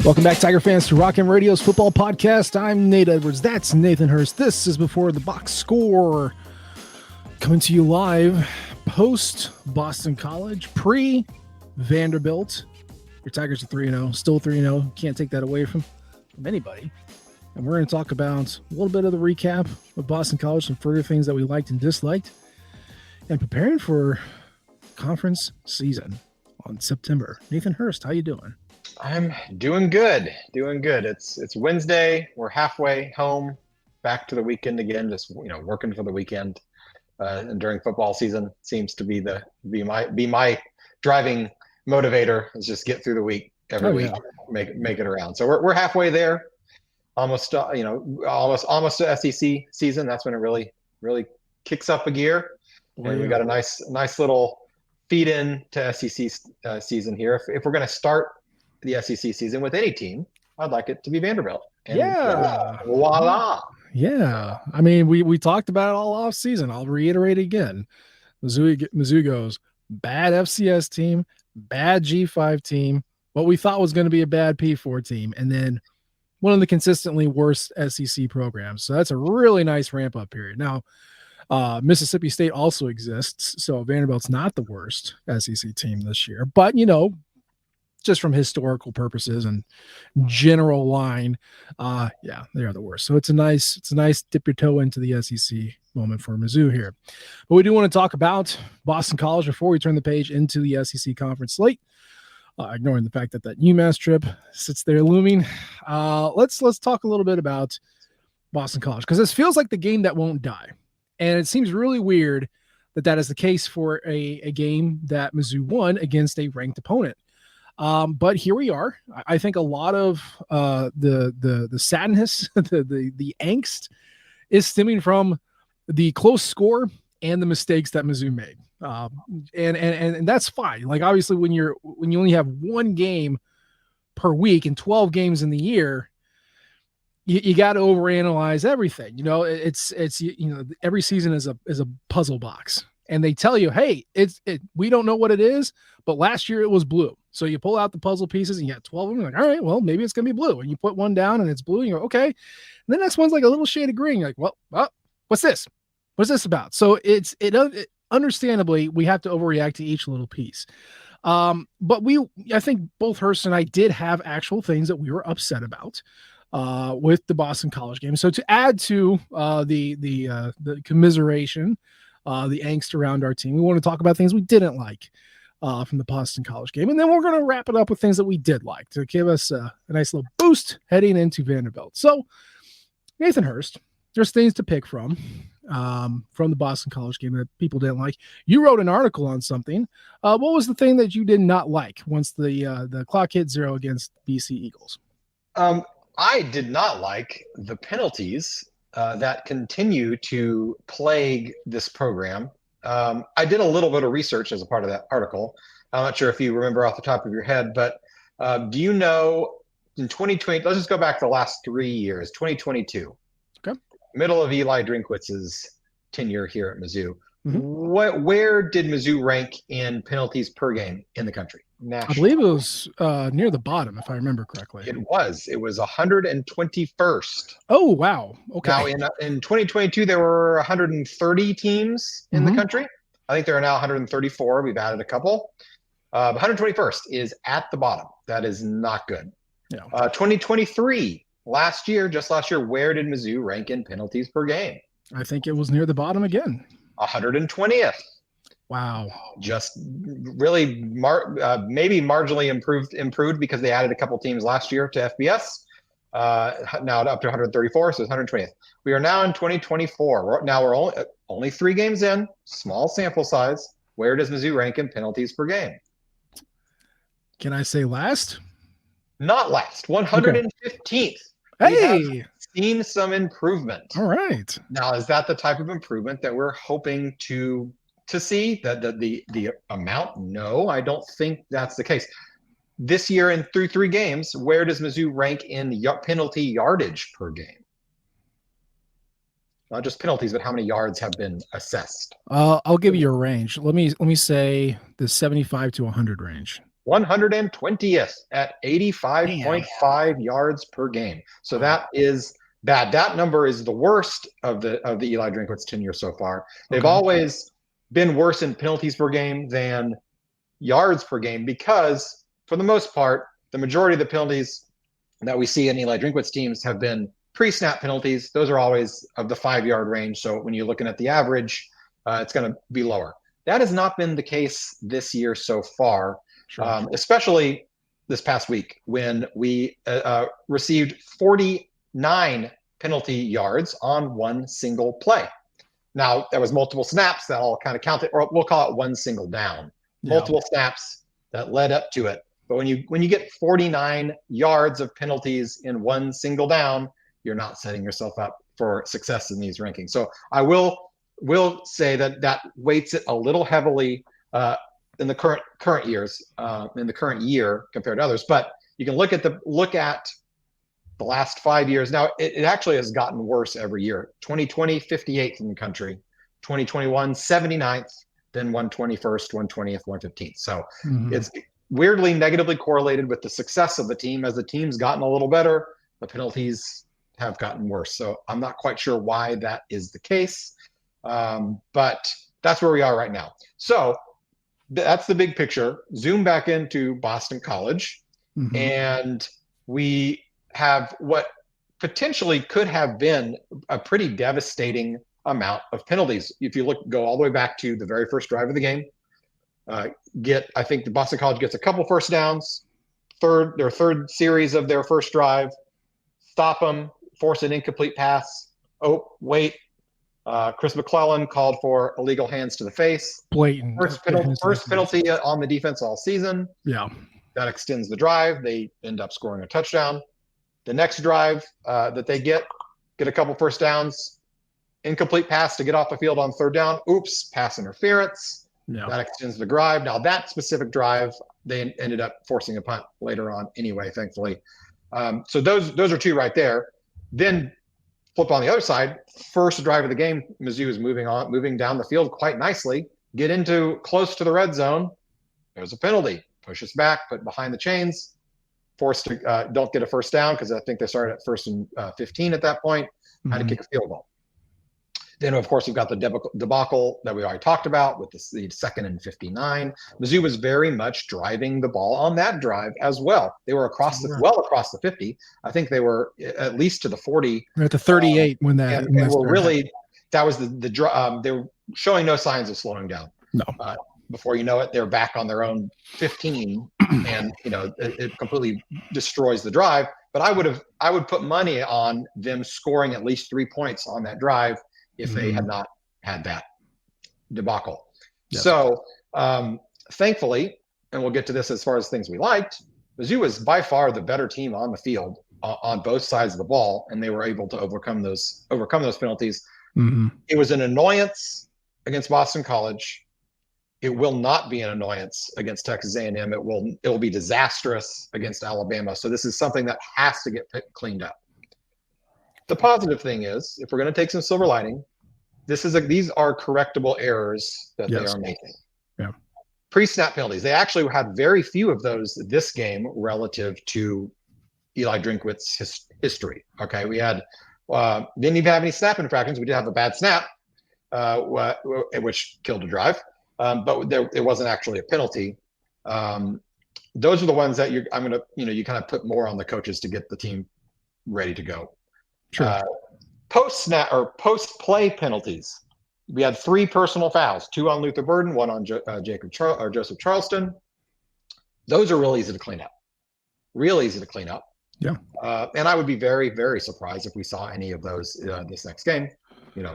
Welcome back, Tiger fans, to Rock M Radio's football podcast. I'm Nate Edwards. That's Nathan Hurst. This is Before the Box Score, coming to you live post Boston College, pre Vanderbilt. Your Tigers are 3-0, still 3-0. Can't take that away from anybody. And we're going to talk about a little bit of the recap of Boston College, some further things that we liked and disliked, and preparing for conference season on September. Nathan Hurst, how you doing? I'm doing good. It's Wednesday. We're halfway home, back to the weekend again. Just working for the weekend. And during football season seems to be my driving motivator. Is just get through the week every week, make it around. So we're halfway there, almost almost to SEC season. That's when it really kicks up a gear. And we got a nice little feed in to SEC season here. If we're going to start the SEC season with any team, I'd like it to be Vanderbilt. And voila. Yeah. I mean, we talked about it all off season. I'll reiterate again. Mizzou goes bad FCS team, bad G5 team, what we thought was going to be a bad P4 team, and then one of the consistently worst SEC programs. So that's a really nice ramp up period. Now, Mississippi State also exists, so Vanderbilt's not the worst SEC team this year, but just from historical purposes and general line, they are the worst. So it's a nice dip your toe into the SEC moment for Mizzou here. But we do want to talk about Boston College before we turn the page into the SEC conference slate. Ignoring the fact that UMass trip sits there looming. Let's talk a little bit about Boston College, because this feels like the game that won't die. And it seems really weird that is the case for a game that Mizzou won against a ranked opponent. But here we are. I think a lot of the sadness, the angst is stemming from the close score and the mistakes that Mizzou made. And that's fine. Like, obviously when you only have one game per week and 12 games in the year, you got to overanalyze everything. It's every season is a puzzle box, and they tell you, hey, we don't know what it is, but last year it was blue. So you pull out the puzzle pieces and you got 12 of them. You're like, all right, well, maybe it's going to be blue. And you put one down and it's blue. And you go, okay. And the next one's like a little shade of green. You're like, well, what's this? What's this about? So it understandably, we have to overreact to each little piece. But I think both Hurst and I did have actual things that we were upset about with the Boston College game. So to add to the commiseration, the angst around our team, we want to talk about things we didn't like from the Boston College game. And then we're going to wrap it up with things that we did like to give us a nice little boost heading into Vanderbilt. So, Nathan Hurst, there's things to pick from the Boston College game that people didn't like. You wrote an article on something. What was the thing that you did not like once the clock hit 0 against BC Eagles? I did not like the penalties that continue to plague this program. I did a little bit of research as a part of that article. I'm not sure if you remember off the top of your head, but do you know in 2020, let's just go back to the last 3 years, 2022, okay, middle of Eli Drinkwitz's tenure here at Mizzou. Mm-hmm. Where did Mizzou rank in penalties per game in the country? National. I believe it was near the bottom, if I remember correctly. It was 121st. Oh, wow. Okay. Now in 2022, there were 130 teams in the country. I think there are now 134. We've added a couple. 121st is at the bottom. That is not good. Yeah. 2023, just last year, where did Mizzou rank in penalties per game? I think it was near the bottom again. 120th. Wow. Just really maybe marginally improved because they added a couple teams last year to FBS. Now up to 134, so it's 120th. We are now in 2024. We're only 3 games in, small sample size. Where does Mizzou rank in penalties per game? Can I say last? Not last. 115th. Okay. Hey! We have seen some improvement. All right. Now, is that the type of improvement that we're hoping to see? The amount? No, I don't think that's the case. This year in through 3 games, where does Mizzou rank in penalty yardage per game? Not just penalties, but how many yards have been assessed? I'll give you a range. Let me say the 75 to 100 range. 120th at Damn. 85.5 yards per game. So that is bad. That number is the worst of the Eli Drinkwitz tenure so far. They've always been worse in penalties per game than yards per game because, for the most part, the majority of the penalties that we see in Eli Drinkwitz teams have been pre-snap penalties. Those are always of the 5-yard range. So when you're looking at the average, it's going to be lower. That has not been the case this year so far, especially this past week when we received 49 penalty yards on one single play. Now, there was multiple snaps that all kind of counted, or we'll call it one single down. Multiple snaps that led up to it. But when you get 49 yards of penalties in one single down, you're not setting yourself up for success in these rankings. So I will say that weights it a little heavily in the current years, in the current year compared to others. But you can look at the the last 5 years. Now, it actually has gotten worse every year. 2020, 58th in the country. 2021, 79th, then 121st, 120th, 115th. So it's weirdly negatively correlated with the success of the team. As the team's gotten a little better, the penalties have gotten worse. So I'm not quite sure why that is the case, but that's where we are right now. So that's the big picture. Zoom back into Boston College, and we have what potentially could have been a pretty devastating amount of penalties. If you go all the way back to the very first drive of the game, I think the Boston College gets a couple first downs, their third series of their first drive, stop them, force an incomplete pass. Oh, wait. Chris McClellan called for illegal hands to the face. Blatant. First penalty on the defense all season. Yeah. That extends the drive. They end up scoring a touchdown. The next drive that they get a couple first downs, incomplete pass to get off the field on third down. Oops, pass interference. Yeah. That extends the drive. Now, that specific drive, they ended up forcing a punt later on anyway, thankfully. So those are two right there. Then flip on the other side, first drive of the game, Mizzou is moving down the field quite nicely, get into close to the red zone. There's a penalty. Push us back, put behind the chains. Forced to don't get a first down because I think they started at 1st and 15 at that point. Had to kick a field goal. Then, of course, we've got the debacle that we already talked about with the 2nd and 59. Mizzou was very much driving the ball on that drive as well. They were across the 50. I think they were at least to the 40. We're at the 38 when that. And were really, that was they were showing no signs of slowing down. No. Before you know it, they're back on their own 15, and it completely destroys the drive. But I would put money on them scoring at least 3 points on that drive if they had not had that debacle. Yes. So thankfully, and we'll get to this as far as things we liked, Mizzou was by far the better team on the field on both sides of the ball, and they were able to overcome those penalties. It was an annoyance against Boston College. It will not be an annoyance against Texas A&M. It will be disastrous against Alabama. So this is something that has to get cleaned up. The positive thing is, if we're going to take some silver lining, these are correctable errors that they are making. Yeah. Pre-snap penalties. They actually had very few of those this game relative to Eli Drinkwitz's history. Okay, we had didn't even have any snap infractions. We did have a bad snap, which killed a drive. But it wasn't actually a penalty. Those are the ones that you kind of put more on the coaches to get the team ready to go. Sure. Post-snap or post-play penalties. We had 3 personal fouls, 2 on Luther Burden, 1 on Joseph Charleston. Those are real easy to clean up. Real easy to clean up. Yeah. And I would be very, very surprised if we saw any of those this next game. You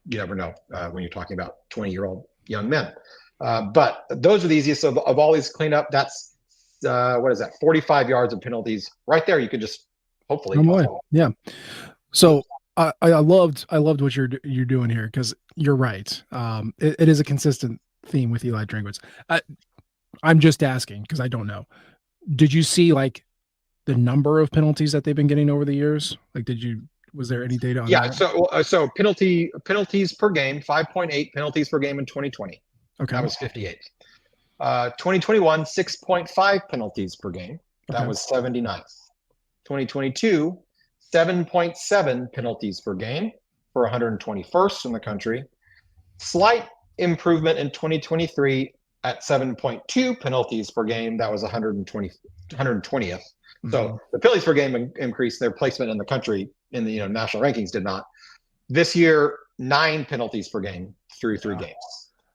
never know when you're talking about 20-year-old young men. But those are the easiest of all these cleanup. That's 45 yards of penalties right there. You could just hopefully. Yeah. So I loved what you're doing here, because you're right. It is a consistent theme with Eli Drinkwitz. I'm just asking because I don't know. Did you see like the number of penalties that they've been getting over the years? Like, was there any data on that? So penalties per game, 5.8 penalties per game in 2020. Okay. That was 58. 2021, 6.5 penalties per game. That Okay. was 79th. 2022, 7.7 penalties per game for 121st in the country. Slight improvement in 2023 at 7.2 penalties per game. That was 120th. Mm-hmm. So the penalties per game increased. Their placement in the country in the national rankings did not. This year, 9 penalties per game through 3 games.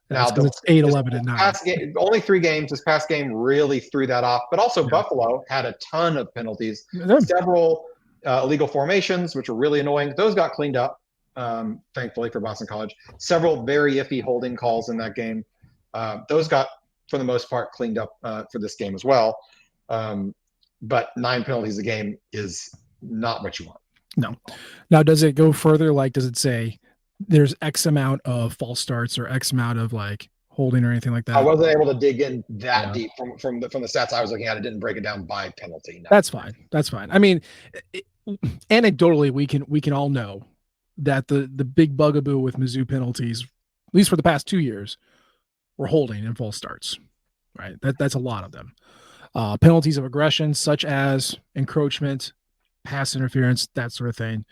That's Now, because it's 8, 11, and 9. only 3 games. This past game really threw that off. But also, Buffalo had a ton of penalties, several illegal formations, which were really annoying. Those got cleaned up, thankfully for Boston College. Several very iffy holding calls in that game. Those got, for the most part, cleaned up for this game as well. But 9 penalties a game is not what you want. No. Now, does it go further? Like, does it say there's X amount of false starts or X amount of like holding or anything like that? I wasn't able to dig in that deep from the stats I was looking at. It didn't break it down by penalty. No. That's fine. That's fine. I mean, anecdotally, we can all know that the big bugaboo with Mizzou penalties, at least for the past 2 years, were holding and false starts. Right. That's a lot of them. Penalties of aggression, such as encroachment, pass interference, that sort of thing.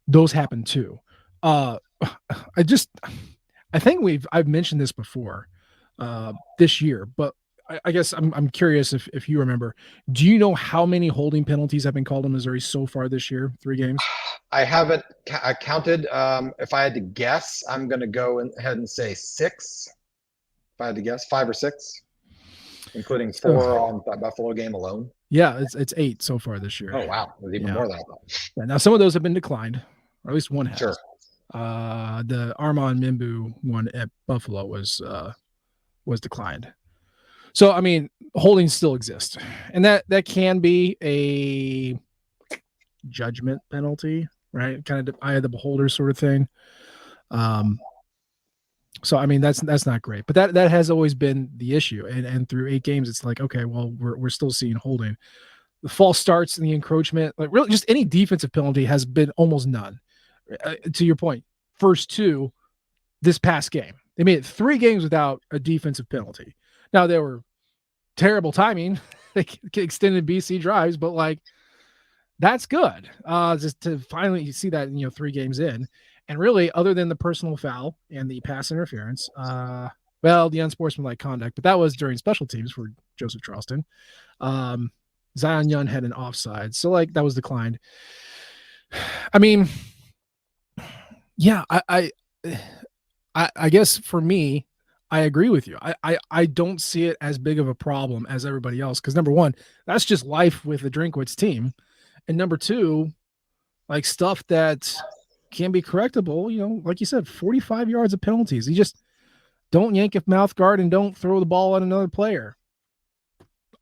Those happen too. I think I've mentioned this before this year, but I guess I'm curious if you remember. Do you know how many holding penalties have been called in Missouri so far this year? 3 games. I haven't counted. If I had to guess, I'm going to go ahead and say 6. If I had to guess, 5 or 6, including 4 on that Buffalo game alone. Yeah, it's 8 so far this year. Oh wow, there's even more than I thought. Yeah, now some of those have been declined, or at least one has. Sure. The Armand Mimbu one at Buffalo was declined. So I mean, holdings still exist, and that can be a judgment penalty, right? Kind of eye of the beholder sort of thing. So I mean, that's not great, but that has always been the issue, and through 8 games, it's like, okay, well, we're still seeing holding. The false starts and the encroachment, like really just any defensive penalty has been almost none. To your point, first 2 this past game. They made it 3 games without a defensive penalty. Now, they were terrible timing. They extended BC drives, but like that's good. Just to finally see that, 3 games in. And really, other than the personal foul and the pass interference, the unsportsmanlike conduct, but that was during special teams for Joseph Charleston. Zion Young had an offside, so like that was declined. I mean, yeah, I guess for me, I agree with you. I don't see it as big of a problem as everybody else because number one, that's just life with the Drinkwitz team, and number two, like stuff that can be correctable. Like you said, 45 yards of penalties. You just don't yank a mouth guard and don't throw the ball at another player.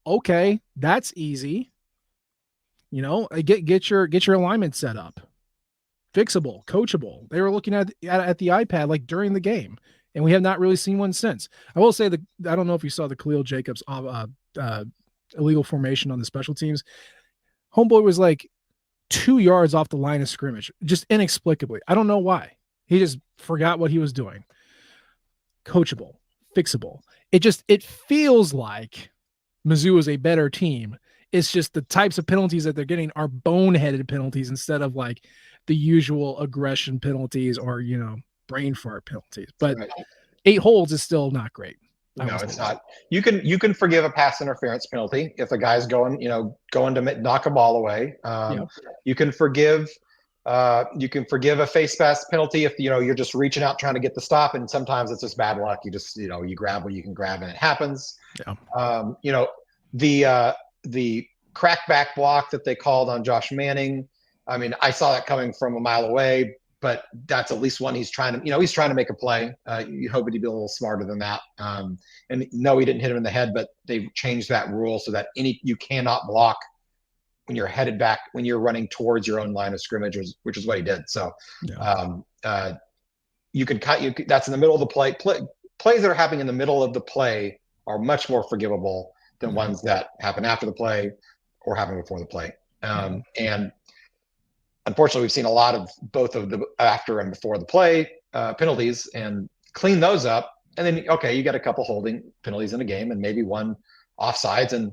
Okay, that's easy. Get your alignment set up, fixable, coachable. They were looking at the iPad like during the game, and we have not really seen one since. I will say I don't know if you saw the Khalil Jacobs illegal formation on the special teams. Homeboy was like 2 yards off the line of scrimmage, just inexplicably. I don't know why. He just forgot what he was doing. Coachable, fixable. It feels like Mizzou is a better team. It's just the types of penalties that they're getting are boneheaded penalties instead of like the usual aggression penalties or, brain fart penalties. But right. 8 holds is still not great. No, it's not. You can forgive a pass interference penalty if a guy's going to knock a ball away. You can forgive a face pass penalty if you're just reaching out trying to get the stop, and sometimes it's just bad luck. You just you grab what you can grab and it happens. Yeah. The crackback block that they called on Josh Manning. I mean, I saw that coming from a mile away, but that's at least one he's trying to make a play. You hope he'd be a little smarter than that. And no, he didn't hit him in the head, but they've changed that rule so that you cannot block when you're headed back, when you're running towards your own line of scrimmage, which is what he did. So you can that's in the middle of the play. Plays that are happening in the middle of the play are much more forgivable than ones that happen after the play or happen before the play. And unfortunately, we've seen a lot of both of the after and before the play penalties, and clean those up. and then okay, you get a couple holding penalties in a game, and maybe one offsides, and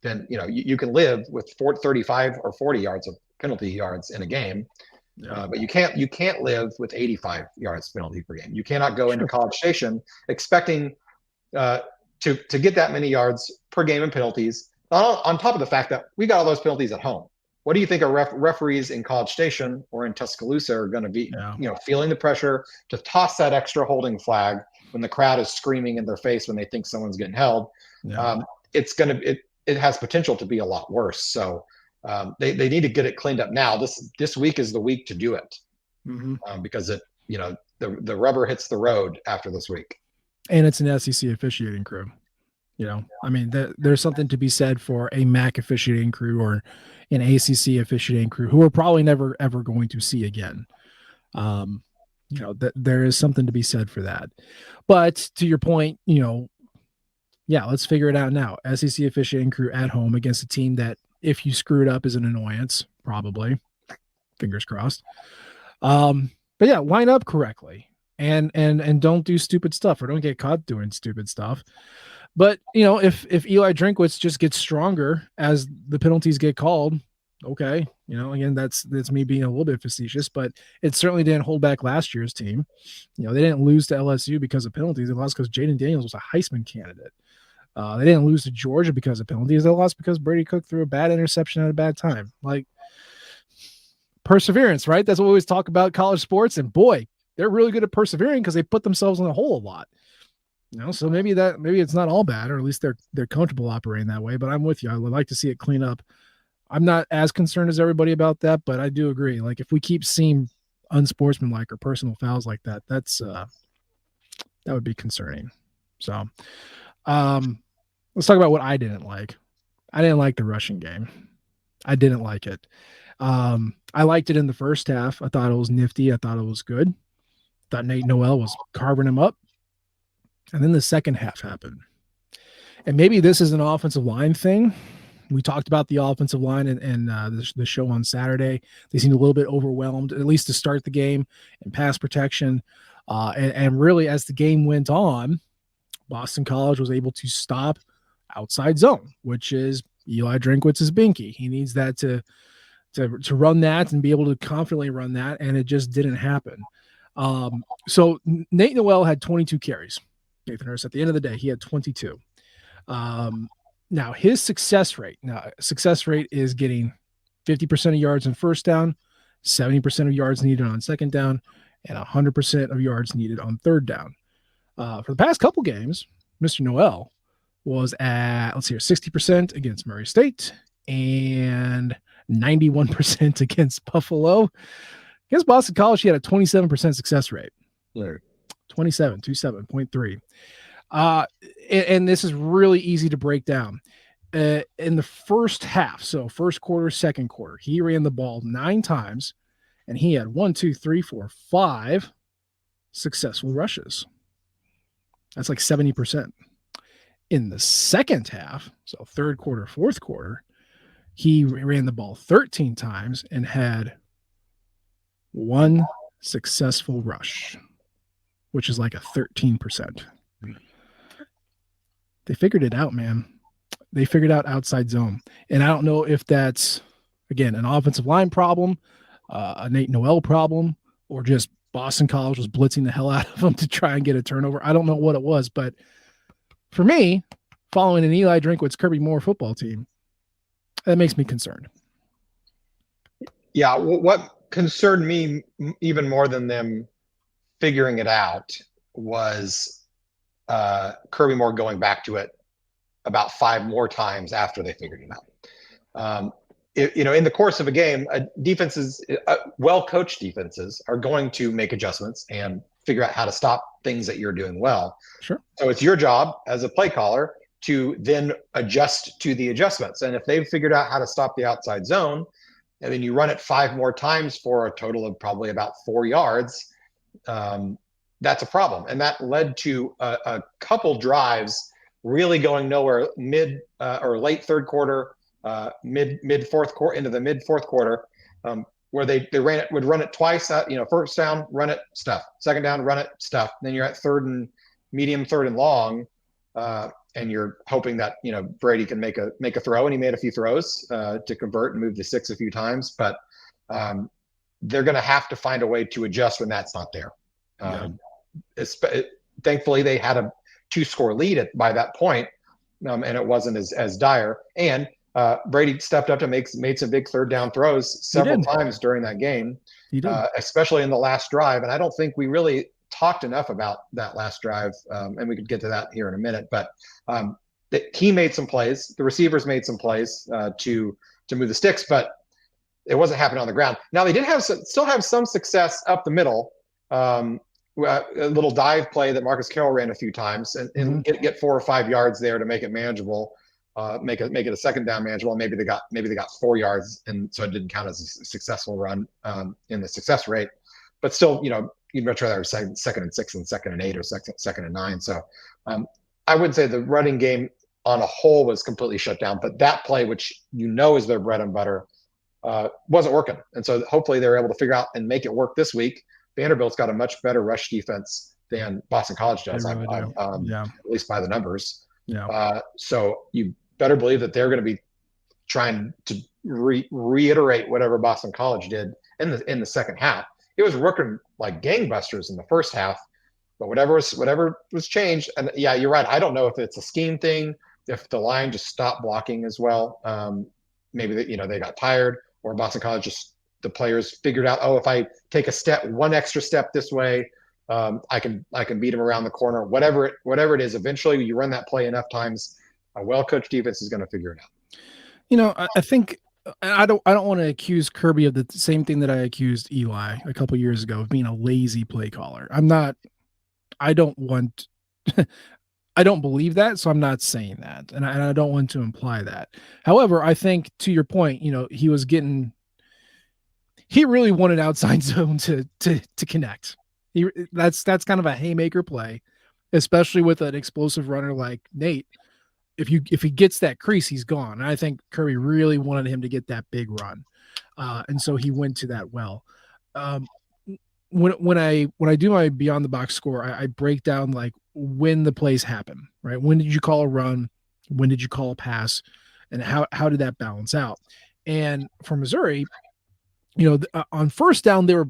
then you can live with 35 or 40 yards of penalty yards in a game. Yeah. But you can't live with 85 yards penalty per game. You cannot go into Sure. College Station expecting to get that many yards per game in penalties. On top of the fact that we got all those penalties at home. What do you think our referees in College Station or in Tuscaloosa are going to be, Yeah. feeling the pressure to toss that extra holding flag when the crowd is screaming in their face when they think someone's getting held? Yeah. It has potential to be a lot worse. So they need to get it cleaned up now. This week is the week to do it because the rubber hits the road after this week. And it's an SEC officiating crew. I mean, there's something to be said for a MAC officiating crew or an ACC officiating crew who we're probably never ever going to see again. There is something to be said for that. But to your point, yeah, let's figure it out now. SEC officiating crew at home against a team that, if you screw it up, is an annoyance, probably. Fingers crossed. But yeah, line up correctly and don't do stupid stuff or don't get caught doing stupid stuff. But if Eli Drinkwitz just gets stronger as the penalties get called, okay. Again, that's me being a little bit facetious, but it certainly didn't hold back last year's team. They didn't lose to LSU because of penalties. They lost because Jaden Daniels was a Heisman candidate. They didn't lose to Georgia because of penalties. They lost because Brady Cook threw a bad interception at a bad time. Like, perseverance, right? That's what we always talk about college sports. And boy, they're really good at persevering because they put themselves in a hole a lot. So maybe it's not all bad, or at least they're comfortable operating that way. But I'm with you. I would like to see it clean up. I'm not as concerned as everybody about that, but I do agree. Like, if we keep seeing unsportsmanlike or personal fouls like that, that would be concerning. So, let's talk about what I didn't like. I didn't like the rushing game. I didn't like it. I liked it in the first half. I thought it was nifty. I thought it was good. Thought Nate Noel was carving him up. And then the second half happened. And maybe this is an offensive line thing. We talked about the offensive line and the show on Saturday. They seemed a little bit overwhelmed, at least to start the game, in pass protection. And really, as the game went on, Boston College was able to stop outside zone, which is Eli Drinkwitz's binky. He needs that to run that and be able to confidently run that, and it just didn't happen. So Nate Noel had 22 carries. Nathan Hurst, at the end of the day, he had 22. Now his success rate is getting 50% of yards on first down, 70% of yards needed on second down, and 100% of yards needed on third down. For the past couple games, Mr. Noel was at, 60% against Murray State and 91% against Buffalo. Against Boston College, he had a 27% success rate. 27.3. And this is really easy to break down. In the first half, so first quarter, second quarter, he ran the ball 9 times, and he had 5 successful rushes. That's like 70%. In the second half, so third quarter, fourth quarter, he ran the ball 13 times and had 1 successful rush, which is like a 13%. They figured it out, man. They figured out outside zone. And I don't know if that's, again, an offensive line problem, a Nate Noel problem, or just Boston College was blitzing the hell out of them to try and get a turnover. I don't know what it was, but for me, following an Eli Drinkwitz Kirby Moore football team, that makes me concerned. Yeah, what concerned me even more than them figuring it out was Kirby Moore going back to it about 5 more times after they figured it out. In the course of a game, well-coached defenses are going to make adjustments and figure out how to stop things that you're doing well. Sure. So it's your job as a play caller to then adjust to the adjustments. And if they've figured out how to stop the outside zone, and then you run it 5 more times for a total of probably about 4 yards, that's a problem. And that led to a couple drives really going nowhere mid or late third quarter, mid fourth quarter into the mid fourth quarter, where they would run it twice. First down, run it, stuff. Second down, run it, stuff. Then you're at third and medium, third and long, and you're hoping that Brady can make a throw, and he made a few throws to convert and move the six a few times, but they're going to have to find a way to adjust when that's not there. Yeah. Thankfully, they had a 2-score lead by that point, and it wasn't as dire. And Brady stepped up to made some big third down throws several times during that game, especially in the last drive. And I don't think we really talked enough about that last drive, and we could get to that here in a minute. But he made some plays. The receivers made some plays to move the sticks, but it wasn't happening on the ground. Now they did still have some success up the middle. A little dive play that Marcus Carroll ran a few times and get 4 or 5 yards there to make it manageable, make it a second down manageable. Maybe they got 4 yards, and so it didn't count as a successful run in the success rate. But still, you'd much rather second and 6 than second and 8 or second and 9. So I wouldn't say the running game on a whole was completely shut down, but that play, which is their bread and butter, wasn't working. And so hopefully they're able to figure out and make it work this week. Vanderbilt's got a much better rush defense than Boston College does, really at least by the numbers. Yeah. So you better believe that they're going to be trying to reiterate whatever Boston College did in the second half. It was working like gangbusters in the first half, but whatever was changed. And yeah, you're right. I don't know if it's a scheme thing, if the line just stopped blocking as well. Maybe they got tired, or Boston College the players figured out, if I take one extra step this way, I can beat them around the corner. Whatever it is, eventually you run that play enough times, a well-coached defense is going to figure it out. I think I don't want to accuse Kirby of the same thing that I accused Eli a couple years ago of being a lazy play caller. I don't believe that, so I'm not saying that, and I don't want to imply that. However, I think to your point, he really wanted outside zone to connect. That's kind of a haymaker play, especially with an explosive runner like Nate. If he gets that crease, he's gone. And I think Kirby really wanted him to get that big run, and so he went to that well. When I do my beyond the box score, I break down like when the plays happen. Right? When did you call a run? When did you call a pass? And how did that balance out? And for Missouri, on first down, they're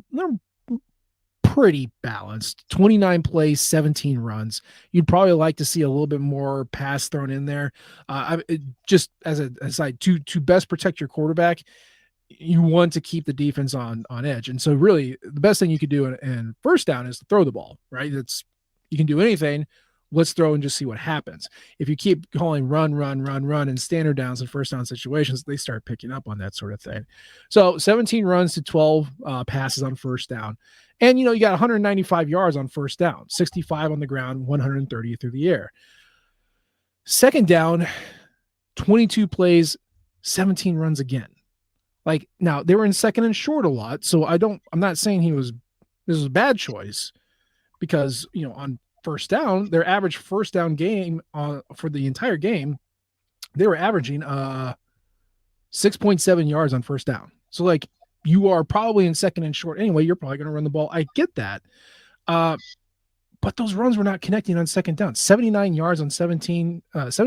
pretty balanced. 29 plays, 17 runs. You'd probably like to see a little bit more pass thrown in there. Just as an aside, to best protect your quarterback, you want to keep the defense on edge. And so really the best thing you could do in first down is to throw the ball, right? You can do anything. Let's throw and just see what happens. If you keep calling run and standard downs in first down situations, they start picking up on that sort of thing. So 17 runs to 12 passes on first down. And, you got 195 yards on first down, 65 on the ground, 130 through the air. Second down, 22 plays, 17 runs again. Like, now they were in second and short a lot. So I'm not saying this was a bad choice, because, on first down, their average first down game for the entire game, they were averaging 6.7 yards on first down. So like, you are probably in second and short anyway. You're probably going to run the ball. I get that. But those runs were not connecting on second down. 79 yards on 17 runs.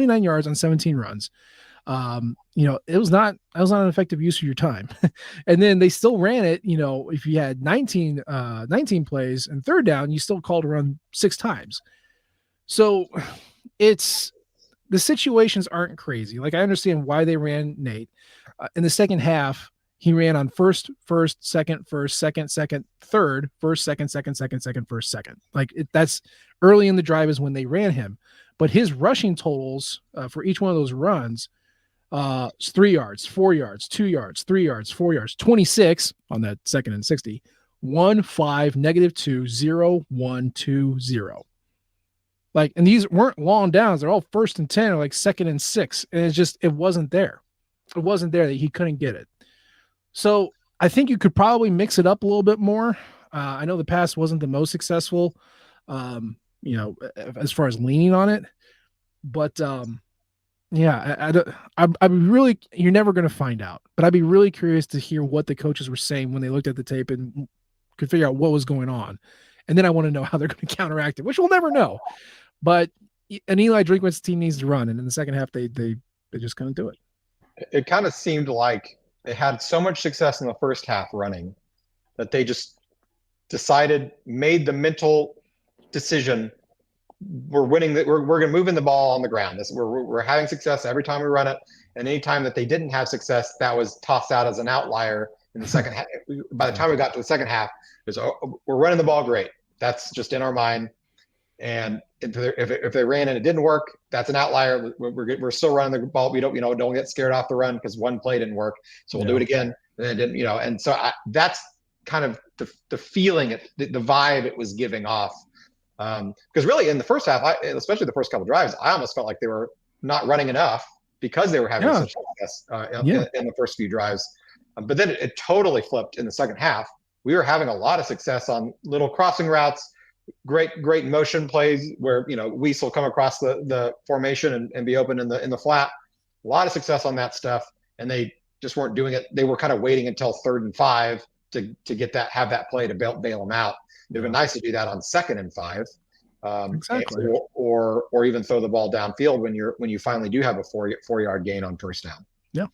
It was not an effective use of your time. And then they still ran it. If you had 19 plays and third down, you still called a run 6 times. So the situations aren't crazy. Like, I understand why they ran Nate in the second half. He ran on first, second, third, first, second, first, second. Like, that's early in the drive is when they ran him. But his rushing totals for each one of those runs, 3 yards, 4 yards, 2 yards, 3 yards, 4 yards, 26 on that second and 60, 1, 5, -2, 0, 1, 2, 0. Like, and these weren't long downs. They're all first and 10 or like second and 6. And it wasn't there. It wasn't there that he couldn't get it. So I think you could probably mix it up a little bit more. I know the pass wasn't the most successful, as far as leaning on it, but I'd be really, you're never going to find out, but I'd be really curious to hear what the coaches were saying when they looked at the tape and could figure out what was going on. And then I want to know how they're going to counteract it, which we'll never know. But an Eli Drinkwitz team needs to run, and in the second half, they just couldn't do it. It kind of seemed like they had so much success in the first half running that they just made the mental decision. We're winning that. We're going to move in the ball on the ground. We're having success every time we run it. And anytime that they didn't have success, that was tossed out as an outlier in the second half. By the time we got to the second half, it was, oh, we're running the ball great. That's just in our mind. And if they ran and it didn't work, that's an outlier. We're still running the ball. We don't get scared off the run because one play didn't work. So we'll do it again. And it didn't, and so that's kind of the feeling, the vibe it was giving off. Because really in the first half, especially the first couple of drives, I almost felt like they were not running enough because they were having such success in the first few drives. But then it totally flipped in the second half. We were having a lot of success on little crossing routes, great motion plays where Weiss will come across the formation and be open in the flat. A lot of success on that stuff, and they just weren't doing it. They were kind of waiting until 3rd and 5 to have that play to bail them out. It'd been nice to do that on 2nd and 5, exactly, or even throw the ball downfield when you finally do have a 4-yard gain on first down. Yeah,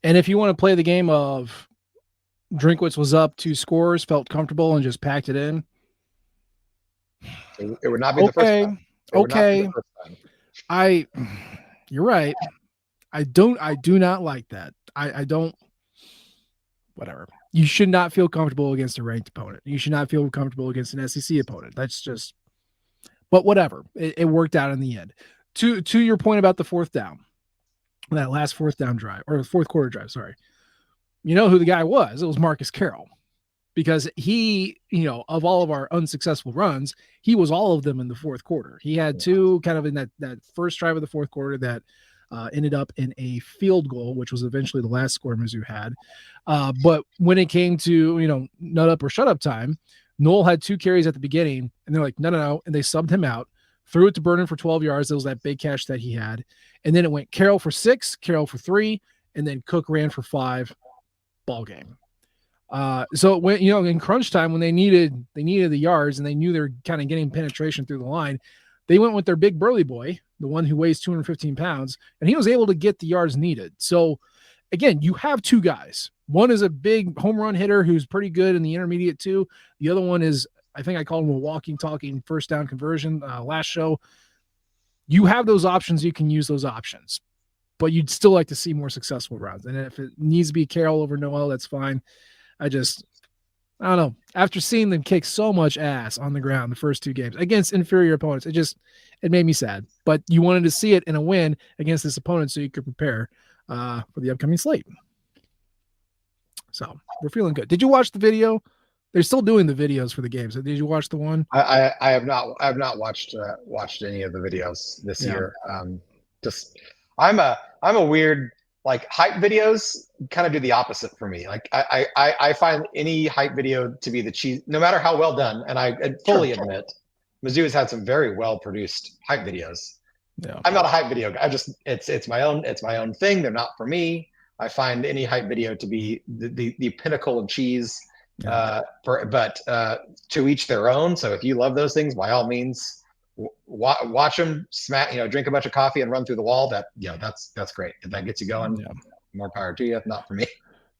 and if you want to play the game of Drinkwitz was up 2 scores, felt comfortable, and just packed it in, it would not be the first time. Okay, you're right. I do not like that. I don't. Whatever. You should not feel comfortable against a ranked opponent. You should not feel comfortable against an SEC opponent. That's just, but whatever. It worked out in the end. To your point about the 4th down, that last 4th down drive, or the 4th quarter drive, sorry. You know who the guy was? It was Marcus Carroll. Because he, of all of our unsuccessful runs, he was all of them in the 4th quarter. He had 2 kind of in that first drive of the 4th quarter that ended up in a field goal, which was eventually the last score Mizzou had. But when it came to, nut up or shut up time, Noel had 2 carries at the beginning, and they're like, no. And they subbed him out, threw it to Burden for 12 yards. That was that big catch that he had. And then it went Carroll for 6, Carroll for 3, and then Cook ran for 5, ball game. So when, in crunch time, when they needed the yards and they knew they were kind of getting penetration through the line, they went with their big burly boy, the one who weighs 215 pounds, and he was able to get the yards needed. So again, you have 2 guys. One is a big home run hitter who's pretty good in the intermediate too. The other one is, I think I called him a walking, talking first down conversion last show. You have those options. You can use those options, but you'd still like to see more successful runs. And if it needs to be Carroll over Noel, that's fine. I don't know. After seeing them kick so much ass on the ground the first 2 games against inferior opponents, it made me sad. But you wanted to see it in a win against this opponent so you could prepare for the upcoming slate. So we're feeling good. Did you watch the video? They're still doing the videos for the games. Did you watch the one? I have not. I have not watched any of the videos this year. I'm a weird, like, hype videos kind of do the opposite for me. Like I find any hype video to be the cheese, no matter how well done. And I fully admit, Mizzou has had some very well produced hype videos. Yeah. I'm not a hype video guy. It's my own thing. They're not for me. I find any hype video to be the pinnacle of cheese. But to each their own. So if you love those things, by all means, watch them, drink a bunch of coffee and run through the wall. That's great. If that gets you going, more power to you. Not for me.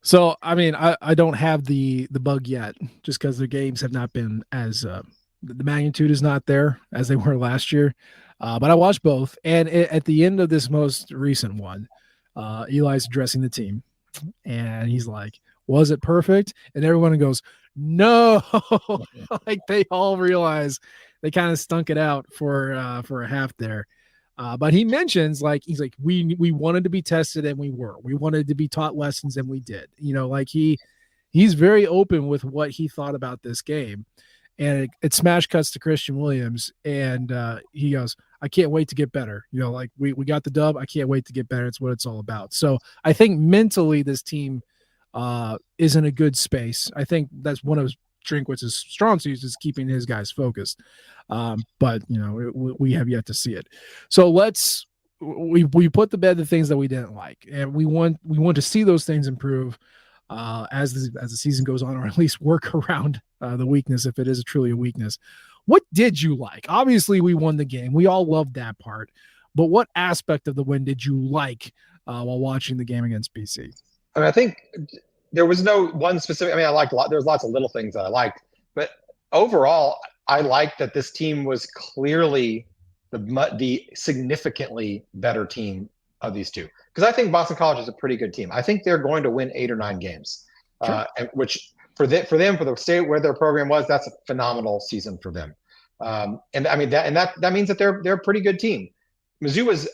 So, I mean, I don't have the bug yet, just because the games have not been as the magnitude is not there as they were last year. But I watched both, and at the end of this most recent one, Eli's addressing the team, and he's like, "Was it perfect?" And everyone goes, "No!" Like they all realize they kind of stunk it out for a half there. But he mentions, like, he's like, we wanted to be tested and we wanted to be taught lessons and we did. Like he's very open with what he thought about this game. And it smash cuts to Christian Williams, and he goes, "I can't wait to get better. Like we got the dub. I can't wait to get better. It's what it's all about." So I think mentally this team is in a good space. I think that's one of Drinkwitz's strong suits, is keeping his guys focused. But we have yet to see it. So we put to bed the things that we didn't like, and we want to see those things improve as the season goes on, or at least work around the weakness if it is truly a weakness. What did you like? Obviously, we won the game. We all loved that part. But what aspect of the win did you like while watching the game against BC? I mean, I think there was no one specific. I mean, I liked a lot. There's lots of little things that I liked, but overall, I liked that this team was clearly the significantly better team of these two. Because I think Boston College is a pretty good team. I think they're going to win 8 or 9 games, Sure. which for the state where their program was, that's a phenomenal season for them. And I mean that means that they're a pretty good team. Mizzou was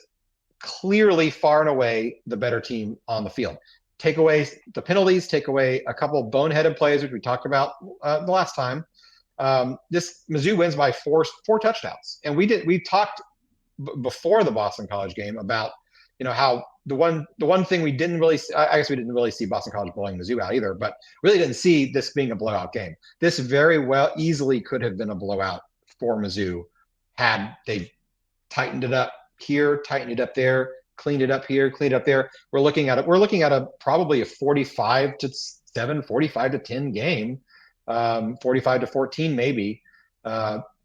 clearly far and away the better team on the field. Take away the penalties, take away a couple of boneheaded plays, which we talked about the last time. This Mizzou wins by four touchdowns, and we talked before the Boston College game about how the one thing we didn't really I guess we didn't really see Boston College blowing Mizzou out either, but really didn't see this being a blowout game. This very well easily could have been a blowout for Mizzou had they tightened it up here, tightened it up there, cleaned it up here, cleaned it up there. We're looking at probably a 45-7, 45-10 game, 45-14 maybe.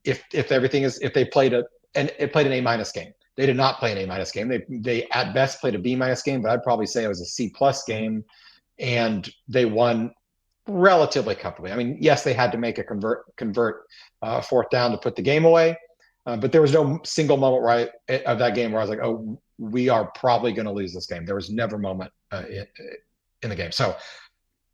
If everything is if they played an A- game. They did not play an A- game. They at best played a B- game, but I'd probably say it was a C+ game, and they won relatively comfortably. I mean, yes, they had to make a convert fourth down to put the game away, but there was no single moment of that game where I was like, oh, we are probably going to lose this game. There was never a moment in the game. So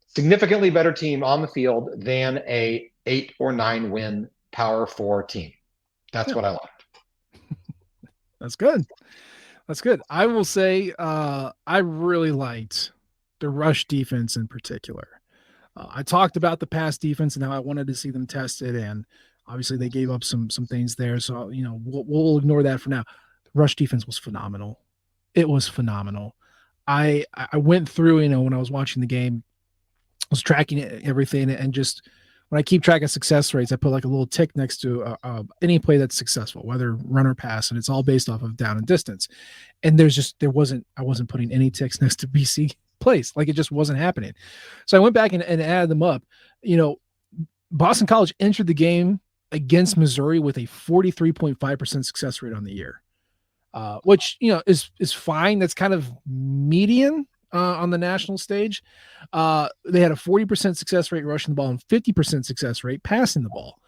significantly better team on the field than a 8 or 9 win Power 4 team. That's what I liked. That's good. That's good. I will say I really liked the rush defense in particular. I talked about the pass defense and how I wanted to see them tested, and obviously they gave up some things there. So we'll ignore that for now. The rush defense was phenomenal. It was phenomenal. I went through when I was watching the game, I was tracking everything, and just when I keep track of success rates, I put like a little tick next to any play that's successful, whether run or pass, and it's all based off of down and distance. And I wasn't putting any ticks next to BC plays. Like it just wasn't happening. So I went back and added them up. Boston College entered the game against Missouri with a 43.5% success rate on the year, which is fine. That's kind of median on the national stage. They had a 40% success rate rushing the ball and 50% success rate passing the ball.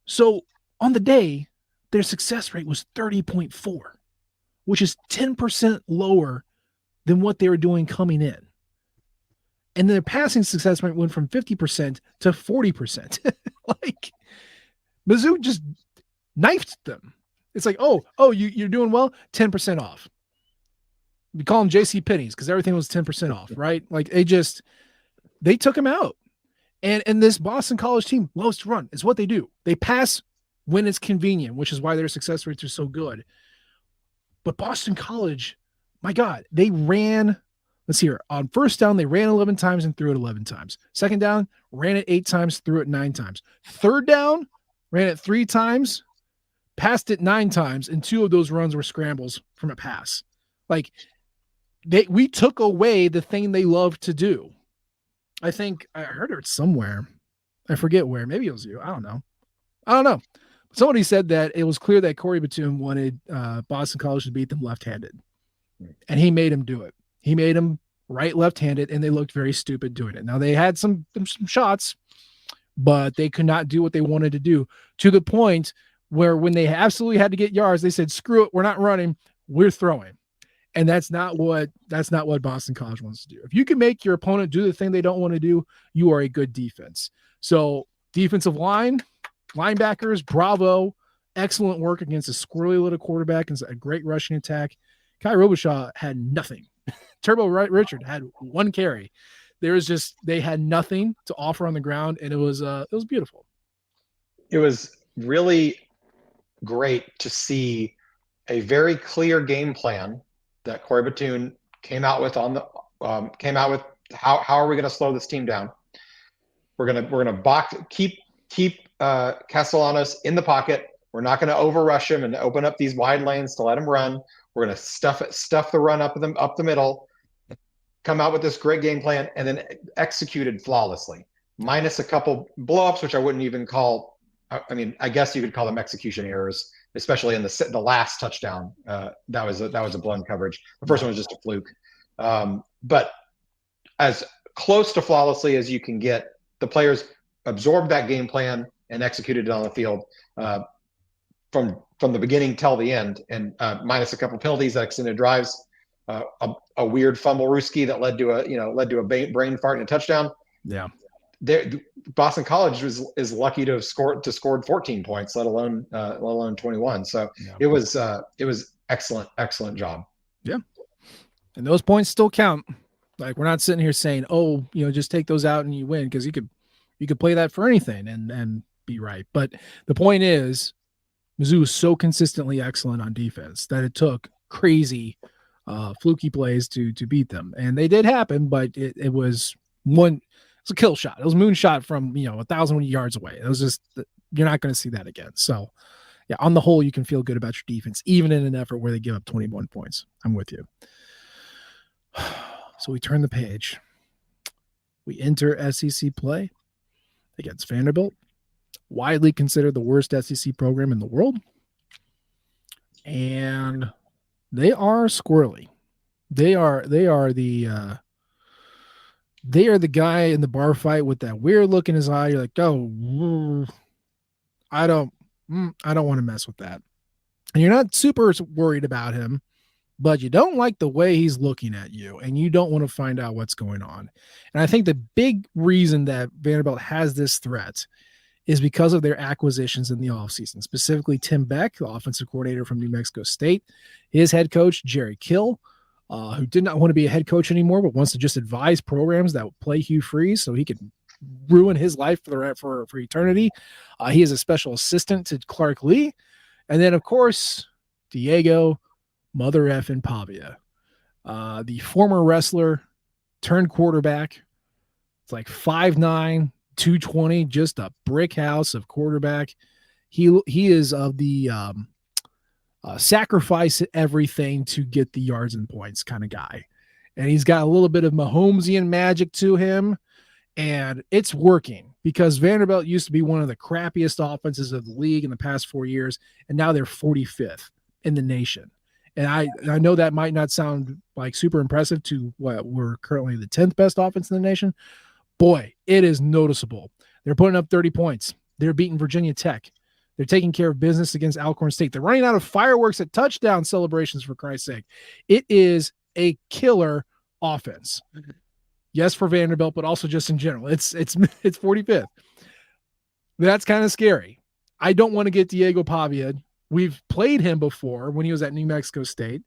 So on the day, their success rate was 30.4, which is 10% lower than what they were doing coming in. And their passing success rate went from 50% to 40%. Like Mizzou just knifed them. It's like, you're doing well, 10% off. We call them JC Penney's because everything was 10% off, right? Like they took them out. And this Boston College team loves to run. It's what they do. They pass when it's convenient, which is why their success rates are so good. But Boston College, my God, they ran, let's see here, on first down, they ran 11 times and threw it 11 times. Second down, ran it 8 times, threw it 9 times. Third down, ran it 3 times, passed it 9 times, and 2 of those runs were scrambles from a pass. Like, we took away the thing they love to do. I think I heard it somewhere. I forget where. Maybe it was you. I don't know. Somebody said that it was clear that Corey Batum wanted Boston College to beat them left-handed, and he made him do it. He made him right left-handed, and they looked very stupid doing it. Now, they had some shots, but they could not do what they wanted to do, to the point where when they absolutely had to get yards, they said, screw it, we're not running, we're throwing. And that's not what Boston College wants to do. If you can make your opponent do the thing they don't want to do, you are a good defense. So defensive line, linebackers, bravo, excellent work against a squirrely little quarterback and a great rushing attack. Kai Robichaud had nothing. Turbo Richard had 1 carry. They had nothing to offer on the ground, and it was beautiful. It was really great to see a very clear game plan that Corey Batum came out with how are we going to slow this team down? We're gonna box keep Castellanos in the pocket. We're not going to overrush him and open up these wide lanes to let him run. We're going to stuff the run up the middle. Come out with this great game plan and then executed flawlessly, minus a couple blowups, which I wouldn't even call I mean, I guess you could call them execution errors, especially in the last touchdown. That was a blown coverage. The first Yeah. one was just a fluke. But as close to flawlessly as you can get, the players absorbed that game plan and executed it on the field from the beginning till the end, and minus a couple penalties that extended drives, a weird fumble Ruski that led to a brain fart and a touchdown. Yeah. There, Boston College is lucky to have scored 14 points, let alone 21. So Yeah. it was excellent job. Yeah. And those points still count. Like we're not sitting here saying, "Oh, just take those out and you win," because you could play that for anything and be right. But the point is, Mizzou was so consistently excellent on defense that it took crazy, fluky plays to beat them, and they did happen. But it was one. It's a kill shot. It was a moonshot from 1,000 yards away. It was just you're not going to see that again. So, yeah, on the whole, you can feel good about your defense, even in an effort where they give up 21 points. I'm with you. So we turn the page. We enter SEC play against Vanderbilt, widely considered the worst SEC program in the world. And they are squirrely. They are the guy in the bar fight with that weird look in his eye. You're like, oh, I don't want to mess with that. And you're not super worried about him, but you don't like the way he's looking at you, and you don't want to find out what's going on. And I think the big reason that Vanderbilt has this threat is because of their acquisitions in the offseason, specifically Tim Beck, the offensive coordinator from New Mexico State, his head coach, Jerry Kill, who did not want to be a head coach anymore, but wants to just advise programs that play Hugh Freeze so he could ruin his life for eternity. He is a special assistant to Clark Lee. And then, of course, Diego Mother effing Pavia, the former wrestler turned quarterback. It's like 5'9", 220, just a brick house of quarterback. He is of the sacrifice everything to get the yards and points kind of guy. And he's got a little bit of Mahomesian magic to him. And it's working because Vanderbilt used to be one of the crappiest offenses of the league in the past 4 years. And now they're 45th in the nation. And I know that might not sound like super impressive to what we're currently the 10th best offense in the nation. Boy, it is noticeable. They're putting up 30 points. They're beating Virginia Tech. They're taking care of business against Alcorn State. They're running out of fireworks at touchdown celebrations, for Christ's sake. It is a killer offense. Yes, for Vanderbilt, but also just in general. It's 45th. That's kind of scary. I don't want to get Diego Pavia. We've played him before when he was at New Mexico State.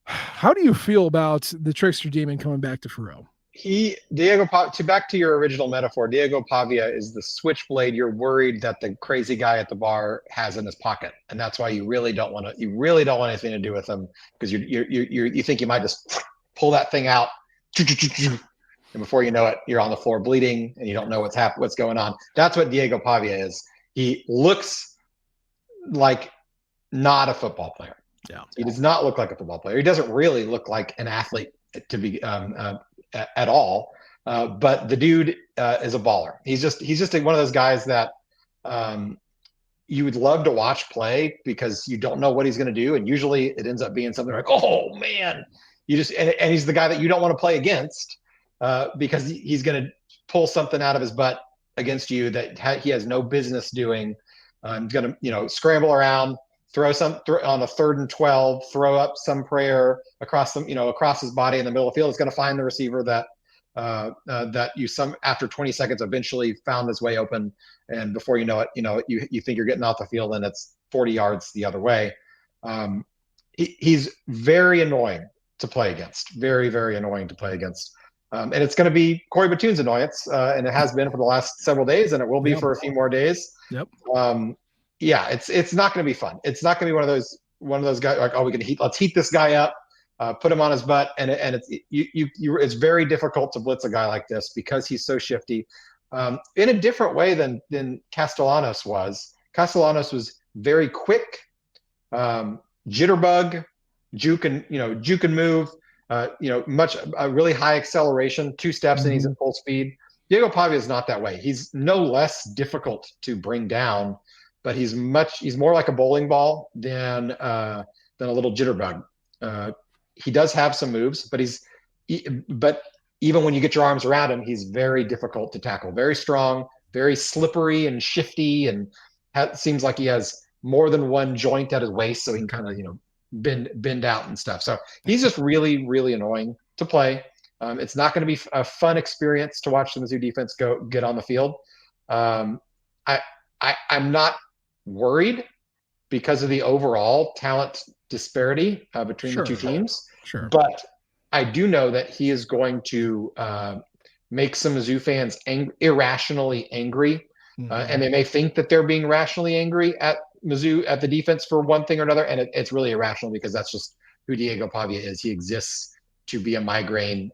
How do you feel about the trickster demon coming back to Faroe? Back to your original metaphor, Diego Pavia is the switchblade you're worried that the crazy guy at the bar has in his pocket, and that's why you really don't want anything to do with him, because you think you might just pull that thing out, and before you know it, you're on the floor bleeding, and you don't know what's going on. That's what Diego Pavia is. He looks like not a football player. Yeah, he does not look like a football player. He doesn't really look like an athlete to be at all. But the dude is a baller. He's just one of those guys that you would love to watch play because you don't know what he's going to do, and usually it ends up being something like, oh man, and he's the guy that you don't want to play against because he's going to pull something out of his butt against you that he has no business doing. He's going to scramble around, throw on a 3rd and 12, throw up some prayer across his body in the middle of the field. It's going to find the receiver that after 20 seconds eventually found his way open, and before you know it, you think you're getting off the field and it's 40 yards the other way. He's very annoying to play against, very, very annoying to play against. And it's going to be Corey Batoon's annoyance, and it has been for the last several days, and it will be for a few more days. Yep. Yeah, it's not going to be fun. It's not going to be one of those guys like, oh, let's heat this guy up, put him on his butt, and it's very difficult to blitz a guy like this because he's so shifty, in a different way than Castellanos was. Castellanos was very quick, jitterbug, juke and move, really high acceleration, 2 steps and he's at full speed. Diego Pavia is not that way. He's no less difficult to bring down, but he's more like a bowling ball than a little jitterbug. Uh, he does have some moves, but even when you get your arms around him, he's very difficult to tackle. Very strong, very slippery and shifty, and seems like he has more than one joint at his waist, so he can kind of bend out and stuff. So he's just really really annoying to play. It's not going to be a fun experience to watch the Mizzou defense go get on the field. Um, I'm not worried because of the overall talent disparity between the two Sure, teams, sure. but I do know that he is going to make some Mizzou fans irrationally angry, and they may think that they're being rationally angry at Mizzou at the defense for one thing or another, and it's really irrational because that's just who Diego Pavia is. He exists to be a migraine